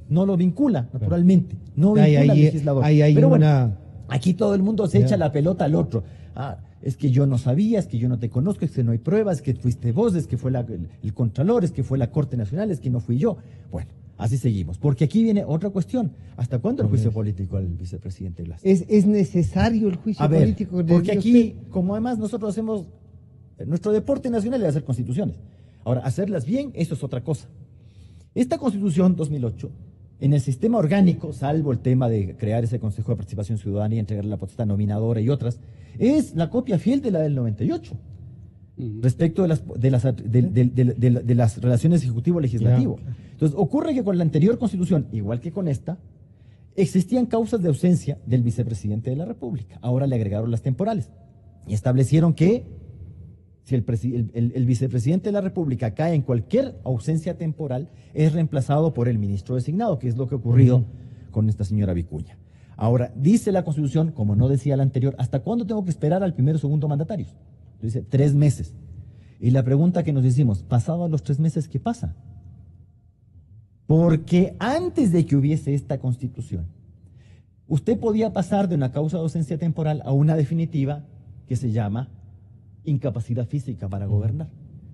S4: no lo vincula, naturalmente. No vincula al legislador.
S3: Pero bueno,
S4: aquí todo el mundo se echa la pelota al otro. Es que yo no sabía, es que yo no te conozco, es que no hay pruebas, es que fuiste vos, es que fue el Contralor, es que fue la Corte Nacional, es que no fui yo. Bueno, así seguimos. Porque aquí viene otra cuestión. ¿Hasta cuándo el juicio político al vicepresidente Glass?
S3: ¿Es necesario el juicio político?
S4: Porque aquí, como además nosotros hacemos, nuestro deporte nacional es hacer constituciones. Ahora, hacerlas bien, eso es otra cosa. Esta Constitución 2008, en el sistema orgánico, salvo el tema de crear ese Consejo de Participación Ciudadana y entregarle la potestad nominadora y otras, es la copia fiel de la del 98, respecto de las relaciones ejecutivo-legislativo. Entonces, ocurre que con la anterior Constitución, igual que con esta, existían causas de ausencia del vicepresidente de la República. Ahora le agregaron las temporales y establecieron que si el vicepresidente de la República cae en cualquier ausencia temporal, es reemplazado por el ministro designado, que es lo que ha ocurrido con esta señora Vicuña. Ahora, dice la Constitución, como no decía la anterior, ¿hasta cuándo tengo que esperar al primero o segundo mandatarios? Dice 3 meses. Y la pregunta que nos hicimos, pasado los 3 meses, ¿qué pasa? Porque antes de que hubiese esta Constitución, usted podía pasar de una causa de ausencia temporal a una definitiva que se llama incapacidad física para gobernar.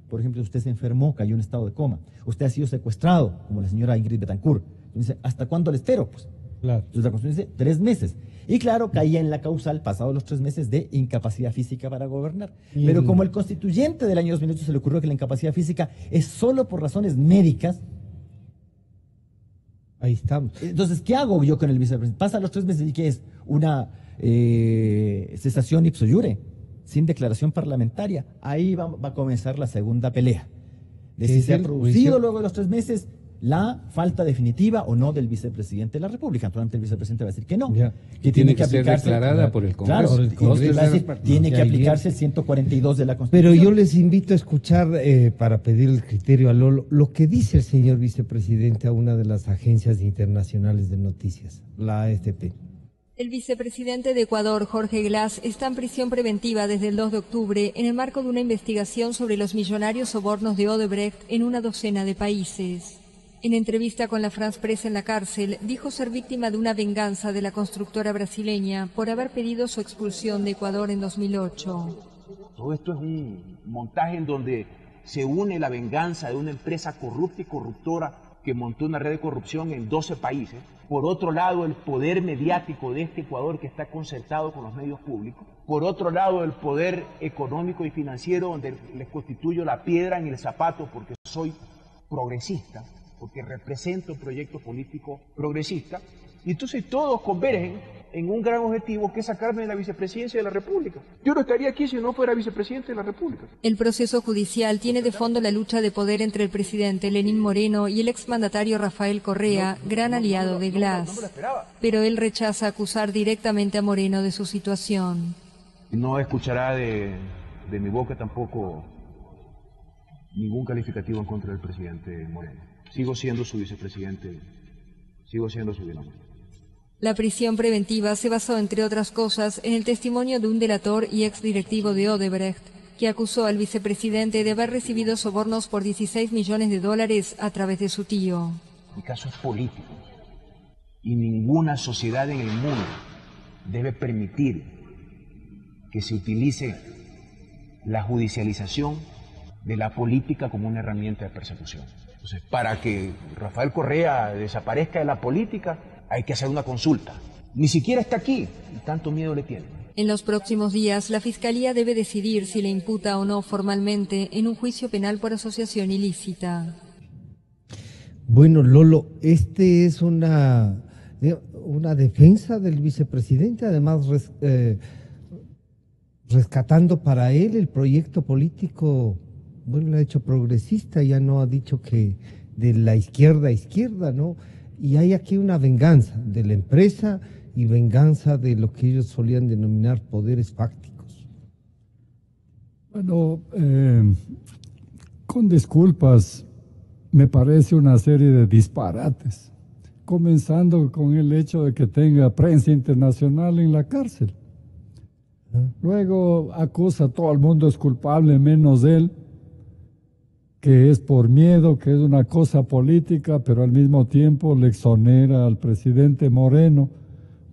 S4: Por ejemplo, usted se enfermó, cayó en estado de coma, usted ha sido secuestrado, como la señora Ingrid Betancourt. Dice, ¿hasta cuándo le espero? Pues, claro. Entonces la Constitución dice 3 meses. Y claro, caía en la causal, pasados los 3 meses, de incapacidad física para gobernar. Pero como el constituyente del año 2008 se le ocurrió que la incapacidad física es solo por razones médicas,
S3: ahí estamos.
S4: Entonces, ¿qué hago yo con el vicepresidente? Pasan los 3 meses y ¿qué es? Una cesación ipso iure, sin declaración parlamentaria. Ahí va a comenzar la segunda pelea. De si se ha producido luego de los 3 meses la falta definitiva o no del vicepresidente de la República. Entonces el vicepresidente va a decir que no.
S6: Que tiene que ser declarada por el Congreso.
S4: Claro, tiene que aplicarse el 142 de la Constitución.
S3: Pero yo les invito a escuchar, para pedir el criterio a Lolo, lo que dice el señor vicepresidente a una de las agencias internacionales de noticias, la AFP.
S8: El vicepresidente de Ecuador, Jorge Glass, está en prisión preventiva desde el 2 de octubre en el marco de una investigación sobre los millonarios sobornos de Odebrecht en una docena de países. En entrevista con la France Press en la cárcel, dijo ser víctima de una venganza de la constructora brasileña por haber pedido su expulsión de Ecuador en 2008.
S9: Todo esto es un montaje en donde se une la venganza de una empresa corrupta y corruptora que montó una red de corrupción en 12 países. Por otro lado, el poder mediático de este Ecuador que está concertado con los medios públicos. Por otro lado, el poder económico y financiero donde les constituyo la piedra en el zapato porque soy progresista, porque represento un proyecto político progresista. Y entonces todos convergen en un gran objetivo que es sacarme de la vicepresidencia de la República. Yo no estaría aquí si no fuera vicepresidente de la República.
S8: El proceso judicial tiene de fondo la lucha de poder entre el presidente Lenín Moreno y el exmandatario Rafael Correa, gran aliado de Glass. Pero él rechaza acusar directamente a Moreno de su situación.
S9: No escuchará de mi boca tampoco ningún calificativo en contra del presidente Moreno. Sigo siendo su vicepresidente, sigo siendo su binomio.
S8: La prisión preventiva se basó, entre otras cosas, en el testimonio de un delator y exdirectivo de Odebrecht, que acusó al vicepresidente de haber recibido sobornos por $16 millones a través de su tío.
S9: Mi caso es político y ninguna sociedad en el mundo debe permitir que se utilice la judicialización de la política como una herramienta de persecución. Entonces, para que Rafael Correa desaparezca de la política, hay que hacer una consulta. Ni siquiera está aquí y tanto miedo le tiene.
S8: En los próximos días, la Fiscalía debe decidir si le imputa o no formalmente en un juicio penal por asociación ilícita.
S3: Bueno, Lolo, este es una defensa del vicepresidente, además rescatando para él el proyecto político. Bueno, lo ha hecho progresista, ya no ha dicho que de la izquierda a izquierda, ¿no? Y hay aquí una venganza de la empresa y venganza de lo que ellos solían denominar poderes fácticos.
S5: Bueno, con disculpas, me parece una serie de disparates, comenzando con el hecho de que tenga prensa internacional en la cárcel. Luego acusa a todo el mundo es culpable menos él, que es por miedo, que es una cosa política, pero al mismo tiempo le exonera al presidente Moreno.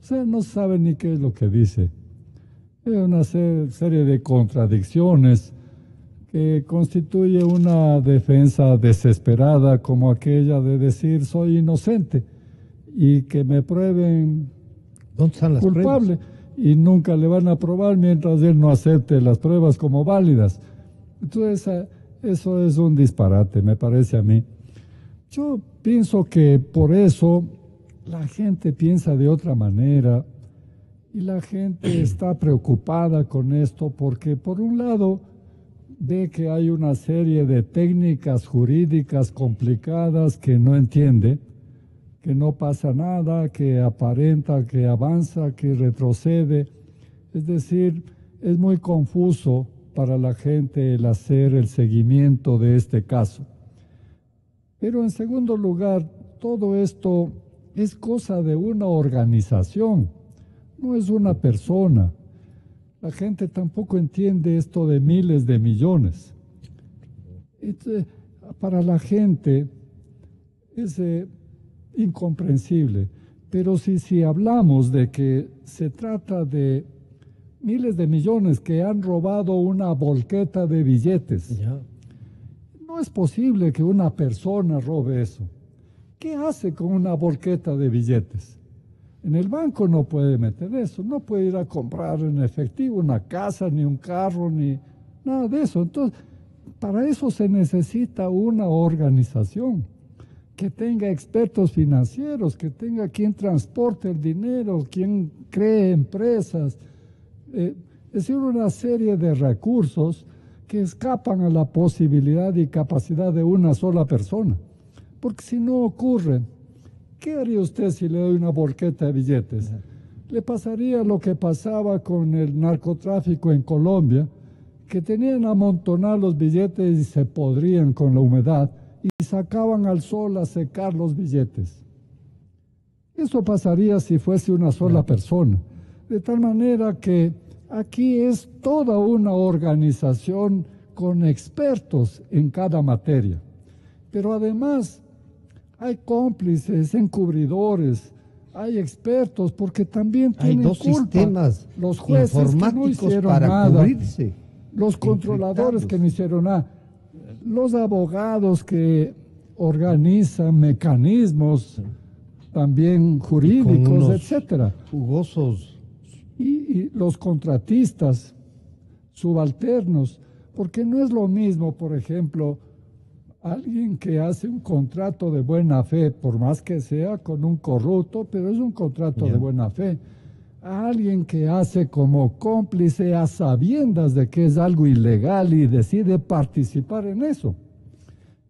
S5: O sea, no sabe ni qué es lo que dice. Es una serie de contradicciones que constituye una defensa desesperada como aquella de decir soy inocente y que me prueben culpable y nunca le van a probar mientras él no acepte las pruebas como válidas. Entonces eso es un disparate, me parece a mí. Yo pienso que por eso la gente piensa de otra manera y la gente está preocupada con esto porque por un lado ve que hay una serie de técnicas jurídicas complicadas que no entiende, que no pasa nada, que aparenta, que avanza, que retrocede. Es decir, es muy confuso para la gente el hacer el seguimiento de este caso. Pero en segundo lugar, todo esto es cosa de una organización, no es una persona. La gente tampoco entiende esto de miles de millones. Para la gente es incomprensible. Pero si hablamos de que se trata de miles de millones que han robado una volqueta de billetes, no es posible que una persona robe eso. ¿Qué hace con una volqueta de billetes? En el banco no puede meter eso, no puede ir a comprar en efectivo una casa, ni un carro, ni nada de eso. Entonces, para eso se necesita una organización que tenga expertos financieros, que tenga quien transporte el dinero, quien cree empresas. Es decir, una serie de recursos que escapan a la posibilidad y capacidad de una sola persona. Porque si no ocurre, ¿qué haría usted si le doy una volqueta de billetes? Le pasaría lo que pasaba con el narcotráfico en Colombia, que tenían amontonar los billetes y se podrían con la humedad y sacaban al sol a secar los billetes. Eso pasaría si fuese una sola persona. De tal manera que aquí es toda una organización con expertos en cada materia. Pero además hay cómplices, encubridores, hay expertos, porque también tienen
S3: hay dos
S5: culpa
S3: sistemas
S5: los jueces que no hicieron
S3: para
S5: nada,
S3: cubrirse,
S5: los controladores que no hicieron nada, los abogados que organizan mecanismos también jurídicos, etcétera.
S3: Jugosos.
S5: Y los contratistas, subalternos, porque no es lo mismo, por ejemplo, alguien que hace un contrato de buena fe, por más que sea con un corrupto, pero es un contrato de buena fe, a alguien que hace como cómplice a sabiendas de que es algo ilegal y decide participar en eso.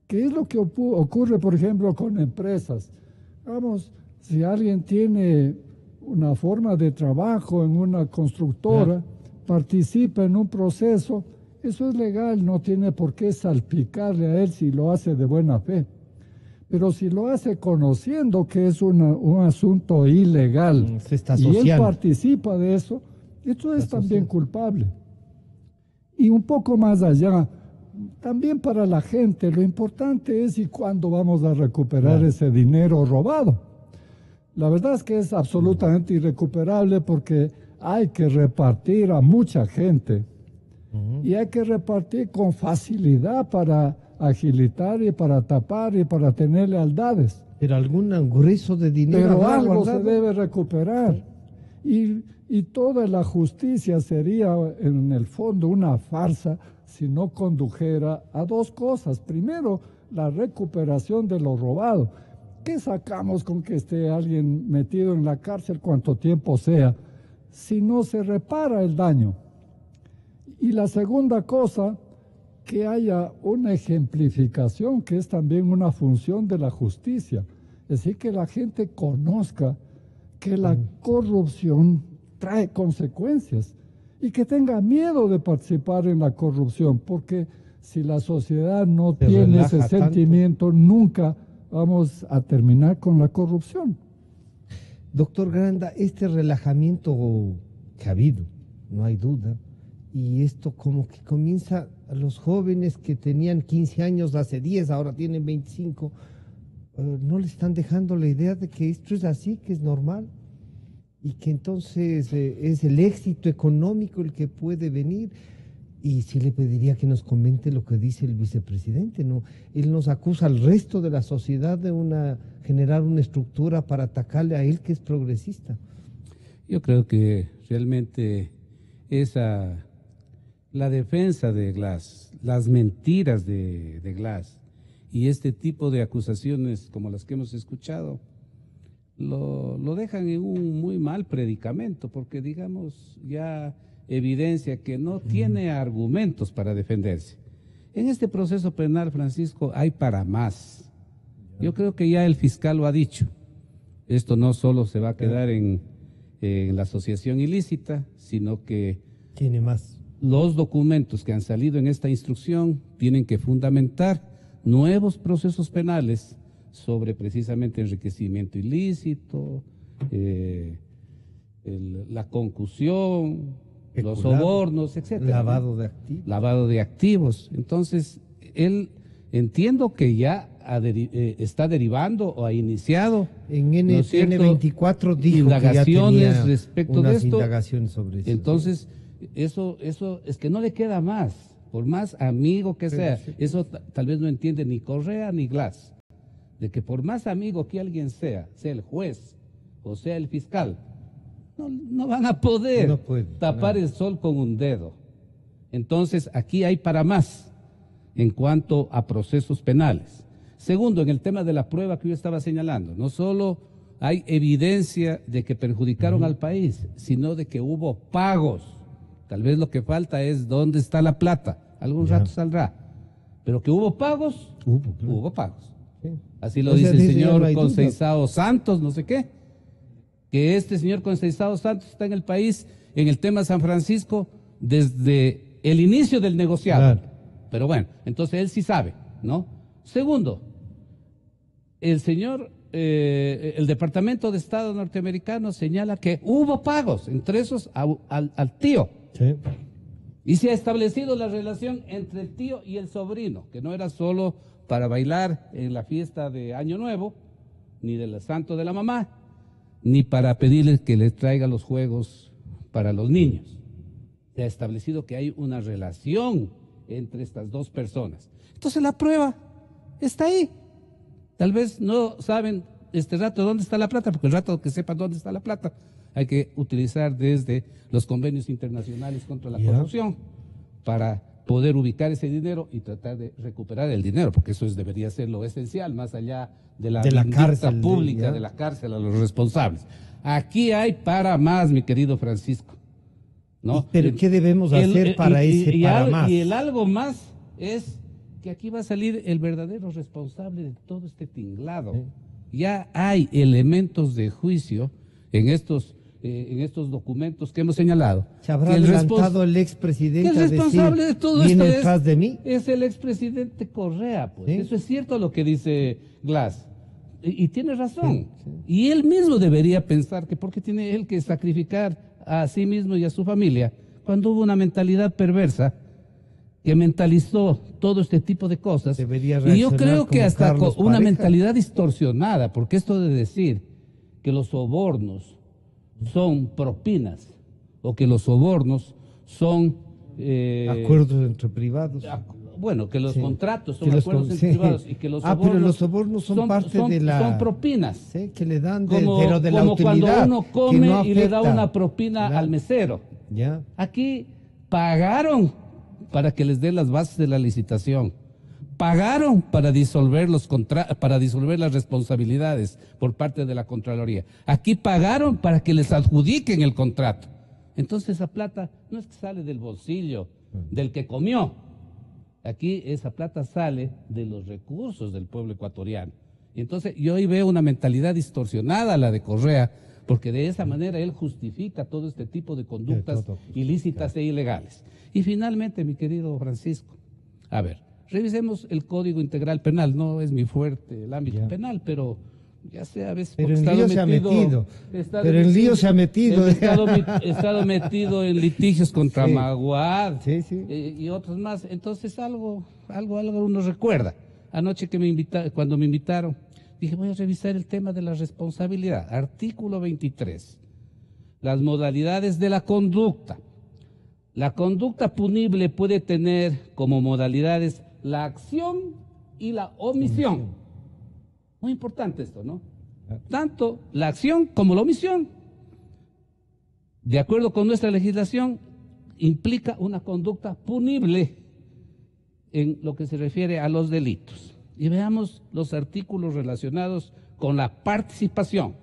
S5: ¿Qué es lo que ocurre, por ejemplo, con empresas? Vamos, si alguien tiene una forma de trabajo en una constructora, participa en un proceso, eso es legal, no tiene por qué salpicarle a él si lo hace de buena fe. Pero si lo hace conociendo que es un asunto ilegal y él participa de eso, esto es también culpable. Y un poco más allá, también para la gente, lo importante es y cuándo vamos a recuperar ese dinero robado. La verdad es que es absolutamente irrecuperable porque hay que repartir a mucha gente y hay que repartir con facilidad para agilitar y para tapar y para tener lealtades.
S3: Pero algún grueso de dinero.
S5: Pero algo se debe recuperar. Y toda la justicia sería en el fondo una farsa si no condujera a dos cosas. Primero, la recuperación de lo robado. ¿Qué sacamos con que esté alguien metido en la cárcel cuanto tiempo sea si no se repara el daño? Y la segunda cosa, que haya una ejemplificación, que es también una función de la justicia, Es decir, que la gente conozca que la corrupción trae consecuencias y que tenga miedo de participar en la corrupción, porque si la sociedad no tiene ese sentimiento, nunca vamos a terminar con la corrupción.
S3: Doctor Granda, este relajamiento que ha habido, no hay duda, y esto como que comienza a los jóvenes que tenían 15 años hace 10, ahora tienen 25, no le están dejando la idea de que esto es así, que es normal, y que entonces es el éxito económico el que puede venir. Y sí le pediría que nos comente lo que dice el vicepresidente, ¿no? Él nos acusa al resto de la sociedad de generar una estructura para atacarle a él, que es progresista.
S6: Yo creo que realmente la defensa de Glass, las mentiras de Glass y este tipo de acusaciones como las que hemos escuchado, lo dejan en un muy mal predicamento, porque digamos ya evidencia que no tiene argumentos para defenderse. En este proceso penal, Francisco, hay para más. Yo creo que ya el fiscal lo ha dicho. Esto no solo se va a quedar en la asociación ilícita, sino que
S3: tiene más.
S6: Los documentos que han salido en esta instrucción tienen que fundamentar nuevos procesos penales sobre precisamente enriquecimiento ilícito, la concusión, los sobornos, etcétera.
S3: Lavado de activos.
S6: Entonces, él entiendo que ya está derivando o ha iniciado
S3: en NTN 24 dijo
S6: indagaciones
S3: que ya tenía
S6: respecto de esto.
S3: Indagaciones sobre eso.
S6: Entonces, eso es que no le queda más, por más amigo que sea. Eso tal vez no entiende ni Correa ni Glass, de que por más amigo que alguien sea el juez o sea el fiscal, no van a poder tapar el sol con un dedo. Entonces, aquí hay para más en cuanto a procesos penales. Segundo, en el tema de la prueba que yo estaba señalando, no solo hay evidencia de que perjudicaron al país, sino de que hubo pagos. Tal vez lo que falta es dónde está la plata. Algún rato saldrá. Pero que hubo pagos, hubo pagos. Sí. Así lo dice el señor Conceizao Santos, no sé qué. Que este señor Conceizao Santos está en el país, en el tema San Francisco, desde el inicio del negociado. Claro. Pero bueno, entonces él sí sabe, ¿no? Segundo, el Departamento de Estado norteamericano señala que hubo pagos, entre esos al tío. Sí. Y se ha establecido la relación entre el tío y el sobrino, que no era solo para bailar en la fiesta de Año Nuevo, ni del santo de la mamá, ni para pedirles que les traiga los juegos para los niños. Se ha establecido que hay una relación entre estas dos personas. Entonces la prueba está ahí. Tal vez no saben este rato dónde está la plata, porque el rato que sepan dónde está la plata, hay que utilizar desde los convenios internacionales contra la corrupción para poder ubicar ese dinero y tratar de recuperar el dinero, porque eso debería ser lo esencial, más allá de la cárcel pública, de la cárcel a los responsables. Aquí hay para más, mi querido Francisco, ¿no?
S3: ¿Pero qué debemos hacer para ese para más?
S6: Y el algo más es que aquí va a salir el verdadero responsable de todo este tinglado. Ya hay elementos de juicio en estos documentos que hemos señalado.
S3: ¿Se habrá adelantado el expresidente
S6: el responsable de todo esto
S3: detrás de mí?
S6: Es el expresidente Correa, pues. ¿Sí? Eso es cierto lo que dice Glass. Y tiene razón. Sí. Y él mismo debería pensar que por qué tiene él que sacrificar a sí mismo y a su familia cuando hubo una mentalidad perversa que mentalizó todo este tipo de cosas. Y yo creo que hasta con una mentalidad distorsionada, porque esto de decir que los sobornos son propinas o que los sobornos son
S3: acuerdos entre privados.
S6: Bueno, que los contratos son acuerdos entre privados y que los sobornos,
S3: pero los sobornos son parte de la...
S6: Son propinas.
S3: Sí, que le dan pero de la utilidad.
S6: Como cuando uno come y le da una propina al mesero.
S3: Ya.
S6: Aquí pagaron para que les den las bases de la licitación. Pagaron para disolver las responsabilidades por parte de la Contraloría. Aquí pagaron para que les adjudiquen el contrato. Entonces esa plata no es que sale del bolsillo del que comió. Aquí esa plata sale de los recursos del pueblo ecuatoriano. Y entonces yo ahí veo una mentalidad distorsionada, la de Correa, porque de esa manera él justifica todo este tipo de conductas ilícitas e ilegales. Y finalmente, mi querido Francisco, a ver, revisemos el Código Integral Penal. No es mi fuerte el ámbito penal, pero ya sé, a veces...
S3: Pero en lío se ha metido. Pero en lío se ha metido.
S6: He estado metido en litigios contra Maguad y otros más. Entonces algo uno recuerda. Anoche cuando me invitaron, dije, voy a revisar el tema de la responsabilidad. Artículo 23. Las modalidades de la conducta. La conducta punible puede tener como modalidades la acción y la omisión. Muy importante esto, ¿no? Tanto la acción como la omisión, de acuerdo con nuestra legislación, implica una conducta punible en lo que se refiere a los delitos. Y veamos los artículos relacionados con la participación.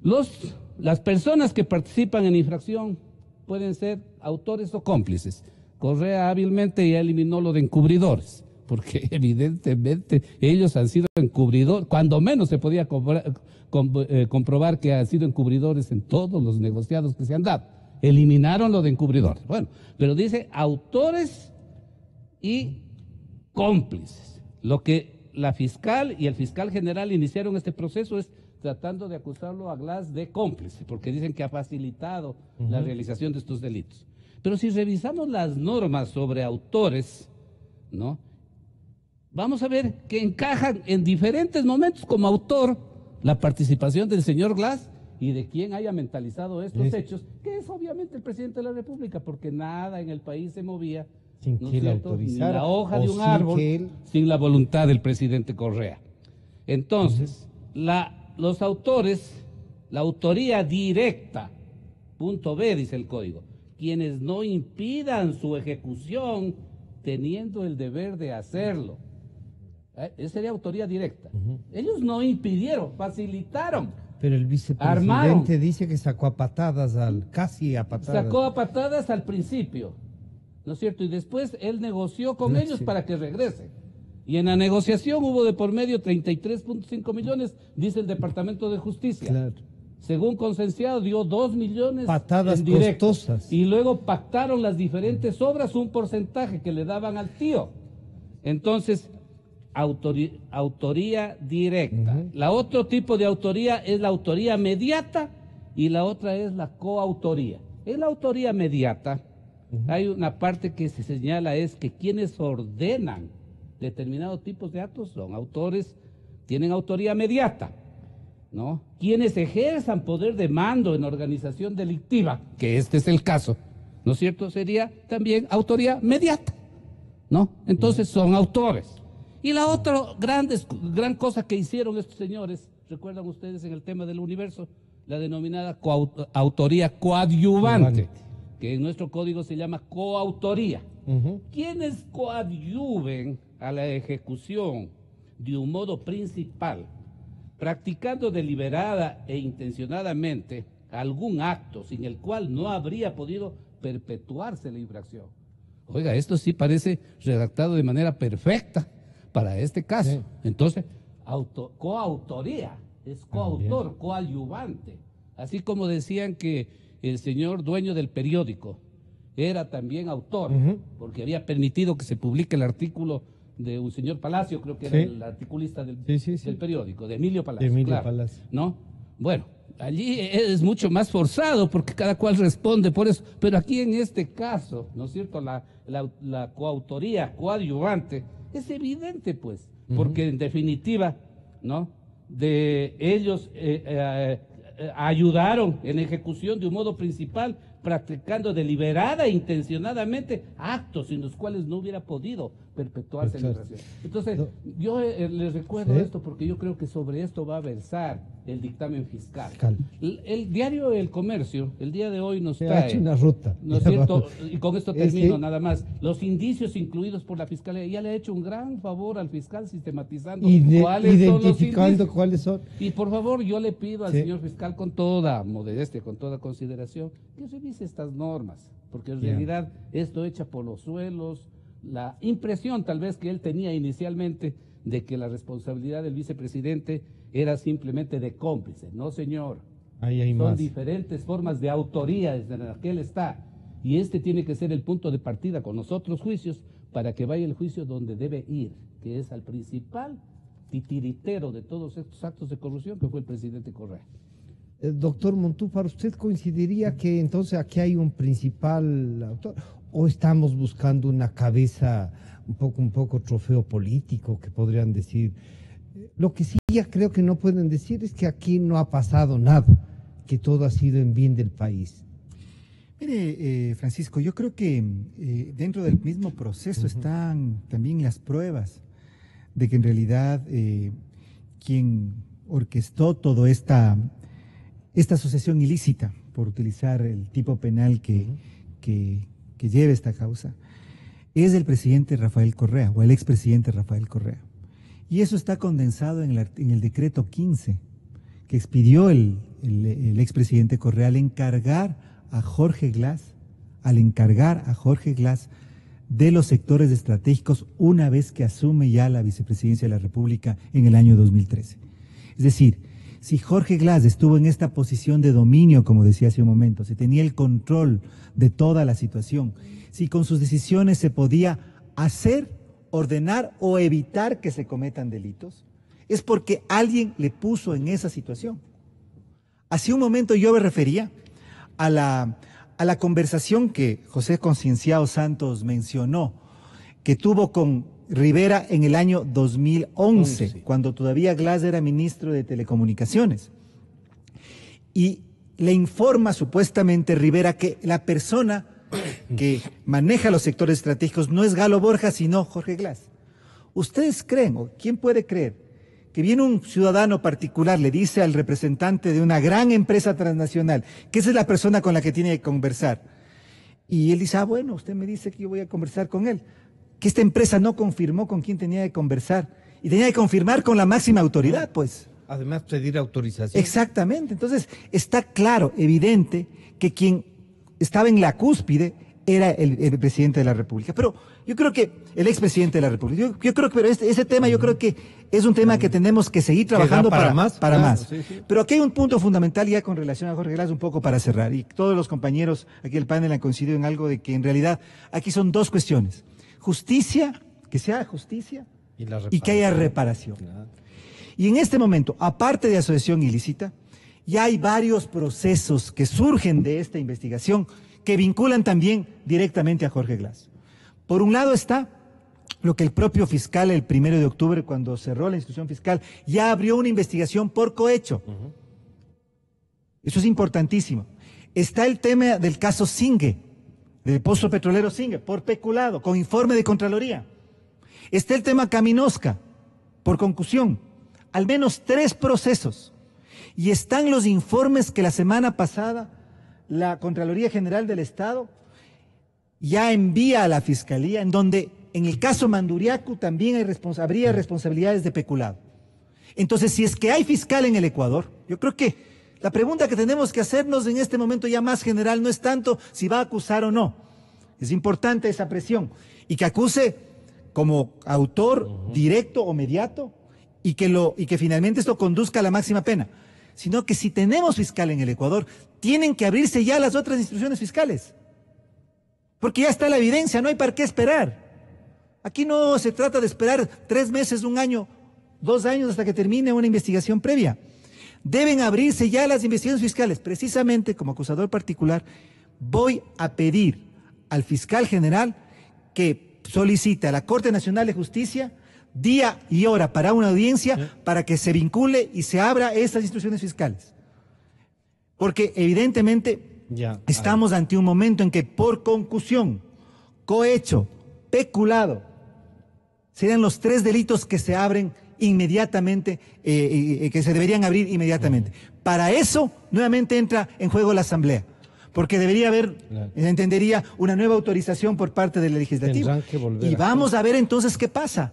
S6: Las personas que participan en infracción pueden ser autores o cómplices. Correa hábilmente ya eliminó lo de encubridores, porque evidentemente ellos han sido encubridores, cuando menos se podía comprobar que han sido encubridores en todos los negociados que se han dado. Eliminaron lo de encubridores. Bueno, pero dice autores y cómplices. Lo que la fiscal y el fiscal general iniciaron este proceso es tratando de acusarlo a Glass de cómplice, porque dicen que ha facilitado la realización de estos delitos. Pero si revisamos las normas sobre autores, ¿no?, vamos a ver que encajan en diferentes momentos como autor la participación del señor Glass y de quien haya mentalizado estos hechos, que es obviamente el presidente de la República, porque nada en el país se movía sin que él autorizara, ni la hoja de un árbol, sin la voluntad del presidente Correa. Entonces, los autores, la autoría directa, punto B, dice el código, quienes no impidan su ejecución teniendo el deber de hacerlo. Esa sería autoría directa. Ellos no impidieron, facilitaron.
S3: Pero el vicepresidente dice que sacó a patadas, casi a patadas.
S6: Sacó a patadas al principio, ¿no es cierto? Y después él negoció con ellos para que regresen. Y en la negociación hubo de por medio 33.5 millones, dice el Departamento de Justicia.
S3: Claro.
S6: Según consensuado, dio 2 millones
S3: patadas
S6: en directo,
S3: costosas.
S6: y luego pactaron las diferentes obras, un porcentaje que le daban al tío. Entonces, autoría directa. La otro tipo de autoría es la autoría mediata y la otra es la coautoría. En la autoría mediata hay una parte que se señala, es que quienes ordenan determinados tipos de actos son autores, tienen autoría mediata, ¿no? Quienes ejerzan poder de mando en organización delictiva, que este es el caso, ¿no es cierto?, sería también autoría mediata, ¿no? Entonces son autores. Y la otra gran cosa que hicieron estos señores, recuerdan ustedes en el tema del universo, la denominada autoría coadyuvante, que en nuestro código se llama coautoría. Quienes coadyuven a la ejecución de un modo principal, practicando deliberada e intencionadamente algún acto sin el cual no habría podido perpetuarse la infracción. Oiga, esto sí parece redactado de manera perfecta para este caso. Sí. Entonces, coautoría, es coautor, coadyuvante. Así como decían que el señor dueño del periódico era también autor, porque había permitido que se publique el artículo de un señor Palacio, creo que era el articulista del periódico, de Emilio Palacio.
S3: Palacio.
S6: ¿No? Bueno, allí es mucho más forzado porque cada cual responde por eso, pero aquí en este caso, ¿no es cierto?, la coautoría, coadyuvante, es evidente, pues, porque en definitiva, ¿no?, de ellos ayudaron en ejecución de un modo principal, practicando deliberada e intencionadamente actos sin los cuales no hubiera podido perpetuarse la infracción. Entonces, yo les recuerdo esto porque yo creo que sobre esto va a versar el dictamen fiscal. El diario El Comercio, el día de hoy nos trae...
S3: ha hecho una ruta.
S6: ¿No es cierto? Y con esto termino nada más. Los indicios incluidos por la Fiscalía, ya le ha hecho un gran favor al fiscal sistematizando
S3: identificando cuáles son.
S6: Y por favor, yo le pido al señor fiscal con toda modestia, con toda consideración, que revise estas normas, porque en realidad esto echa por los suelos la impresión tal vez que él tenía inicialmente de que la responsabilidad del vicepresidente era simplemente de cómplice. No, señor.
S3: Ahí hay
S6: Son
S3: más.
S6: diferentes formas de autoría desde la que él está. Y este tiene que ser el punto de partida con los otros juicios para que vaya el juicio donde debe ir, que es al principal titiritero de todos estos actos de corrupción, que fue el presidente Correa.
S3: Doctor Montúfar, ¿usted coincidiría que entonces aquí hay un principal autor o estamos buscando una cabeza un poco trofeo político que podrían decir? Lo que sí ya creo que no pueden decir es que aquí no ha pasado nada, que todo ha sido en bien del país.
S7: Mire, Francisco, yo creo que dentro del mismo proceso están también las pruebas de que en realidad quien orquestó toda esta asociación ilícita, por utilizar el tipo penal que lleva esta causa, es el presidente Rafael Correa, o el expresidente Rafael Correa. Y eso está condensado en el decreto 15, que expidió el expresidente Correa al encargar a Jorge Glass de los sectores estratégicos una vez que asume ya la vicepresidencia de la República en el año 2013. Es decir, si Jorge Glass estuvo en esta posición de dominio, como decía hace un momento, si tenía el control de toda la situación, si con sus decisiones se podía hacer, ordenar o evitar que se cometan delitos, es porque alguien le puso en esa situación. Hace un momento yo me refería a la conversación que José Concienciado Santos mencionó, que tuvo con Rivera en el año 2011, sí, cuando todavía Glass era ministro de Telecomunicaciones. Y le informa supuestamente Rivera que la persona que maneja los sectores estratégicos no es Galo Borja, sino Jorge Glass. ¿Ustedes creen, o quién puede creer, que viene un ciudadano particular, le dice al representante de una gran empresa transnacional que esa es la persona con la que tiene que conversar? Y él dice, bueno, usted me dice que yo voy a conversar con él. Que esta empresa no confirmó con quién tenía que conversar. Y tenía que confirmar con la máxima autoridad, pues.
S3: Además, pedir autorización.
S7: Exactamente. Entonces, está claro, evidente, que quien estaba en la cúspide era el presidente de la República. Pero yo creo que el expresidente de la República, yo creo que pero ese tema yo creo que es un tema que tenemos que seguir trabajando para más. Sí, sí. Pero aquí hay un punto fundamental ya con relación a Jorge Glass, un poco para cerrar, y todos los compañeros aquí del panel han coincidido en algo de que en realidad aquí son dos cuestiones. Justicia, que se haga justicia y que haya reparación. Claro. Y en este momento, aparte de asociación ilícita, ya hay varios procesos que surgen de esta investigación que vinculan también directamente a Jorge Glass. Por un lado está lo que el propio fiscal el 1 de octubre, cuando cerró la institución fiscal, ya abrió una investigación por cohecho. Eso es importantísimo. Está el tema del caso Singue, del pozo petrolero Singue, por peculado, con informe de Contraloría. Está el tema Caminosca, por concusión. Al menos 3 procesos. Y están los informes que la semana pasada la Contraloría General del Estado ya envía a la Fiscalía, en donde en el caso Manduriacu también habría responsabilidades de peculado. Entonces, si es que hay fiscal en el Ecuador, yo creo que la pregunta que tenemos que hacernos en este momento ya más general no es tanto si va a acusar o no. Es importante esa presión y que acuse como autor directo o mediato y que finalmente esto conduzca a la máxima pena. Sino que si tenemos fiscal en el Ecuador, tienen que abrirse ya las otras instituciones fiscales. Porque ya está la evidencia, no hay para qué esperar. Aquí no se trata de esperar 3 meses, 1 año, 2 años hasta que termine una investigación previa. Deben abrirse ya las investigaciones fiscales. Precisamente como acusador particular, voy a pedir al fiscal general que solicite a la Corte Nacional de Justicia día y hora para una audiencia para que se vincule y se abra estas instituciones fiscales. Porque evidentemente estamos ante un momento en que por concusión, cohecho, peculado, serían los 3 delitos que se abren inmediatamente, que se deberían abrir inmediatamente. Para eso, nuevamente entra en juego la Asamblea. Porque debería haber, entendería, una nueva autorización por parte del Legislativo. Y vamos a ver entonces qué pasa.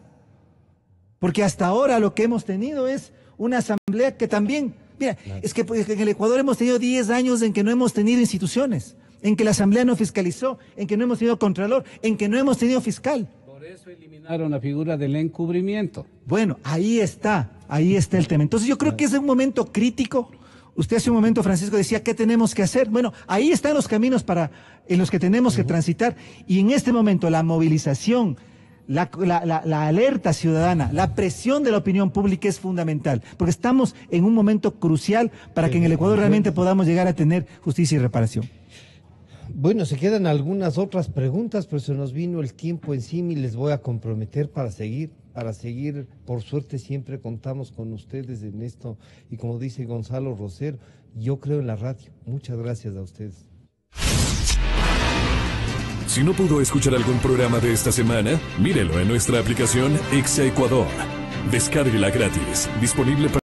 S7: Porque hasta ahora lo que hemos tenido es una asamblea que también, mira, es que en el Ecuador hemos tenido 10 años en que no hemos tenido instituciones, en que la asamblea no fiscalizó, en que no hemos tenido contralor, en que no hemos tenido fiscal.
S6: Por eso eliminaron la figura del encubrimiento.
S7: Bueno, ahí está el tema. Entonces yo creo que es un momento crítico. Usted hace un momento, Francisco, decía, ¿qué tenemos que hacer? Bueno, ahí están los caminos en los que tenemos que transitar. Y en este momento la movilización, la alerta ciudadana, la presión de la opinión pública es fundamental, porque estamos en un momento crucial para que en el Ecuador realmente podamos llegar a tener justicia y reparación.
S3: Bueno, se quedan algunas otras preguntas, pero se nos vino el tiempo encima y les voy a comprometer para seguir. Por suerte siempre contamos con ustedes en esto y como dice Gonzalo Rosero, yo creo en la radio. Muchas gracias a ustedes.
S1: Si no pudo escuchar algún programa de esta semana, mírelo en nuestra aplicación Exa Ecuador. Descárguela gratis, disponible para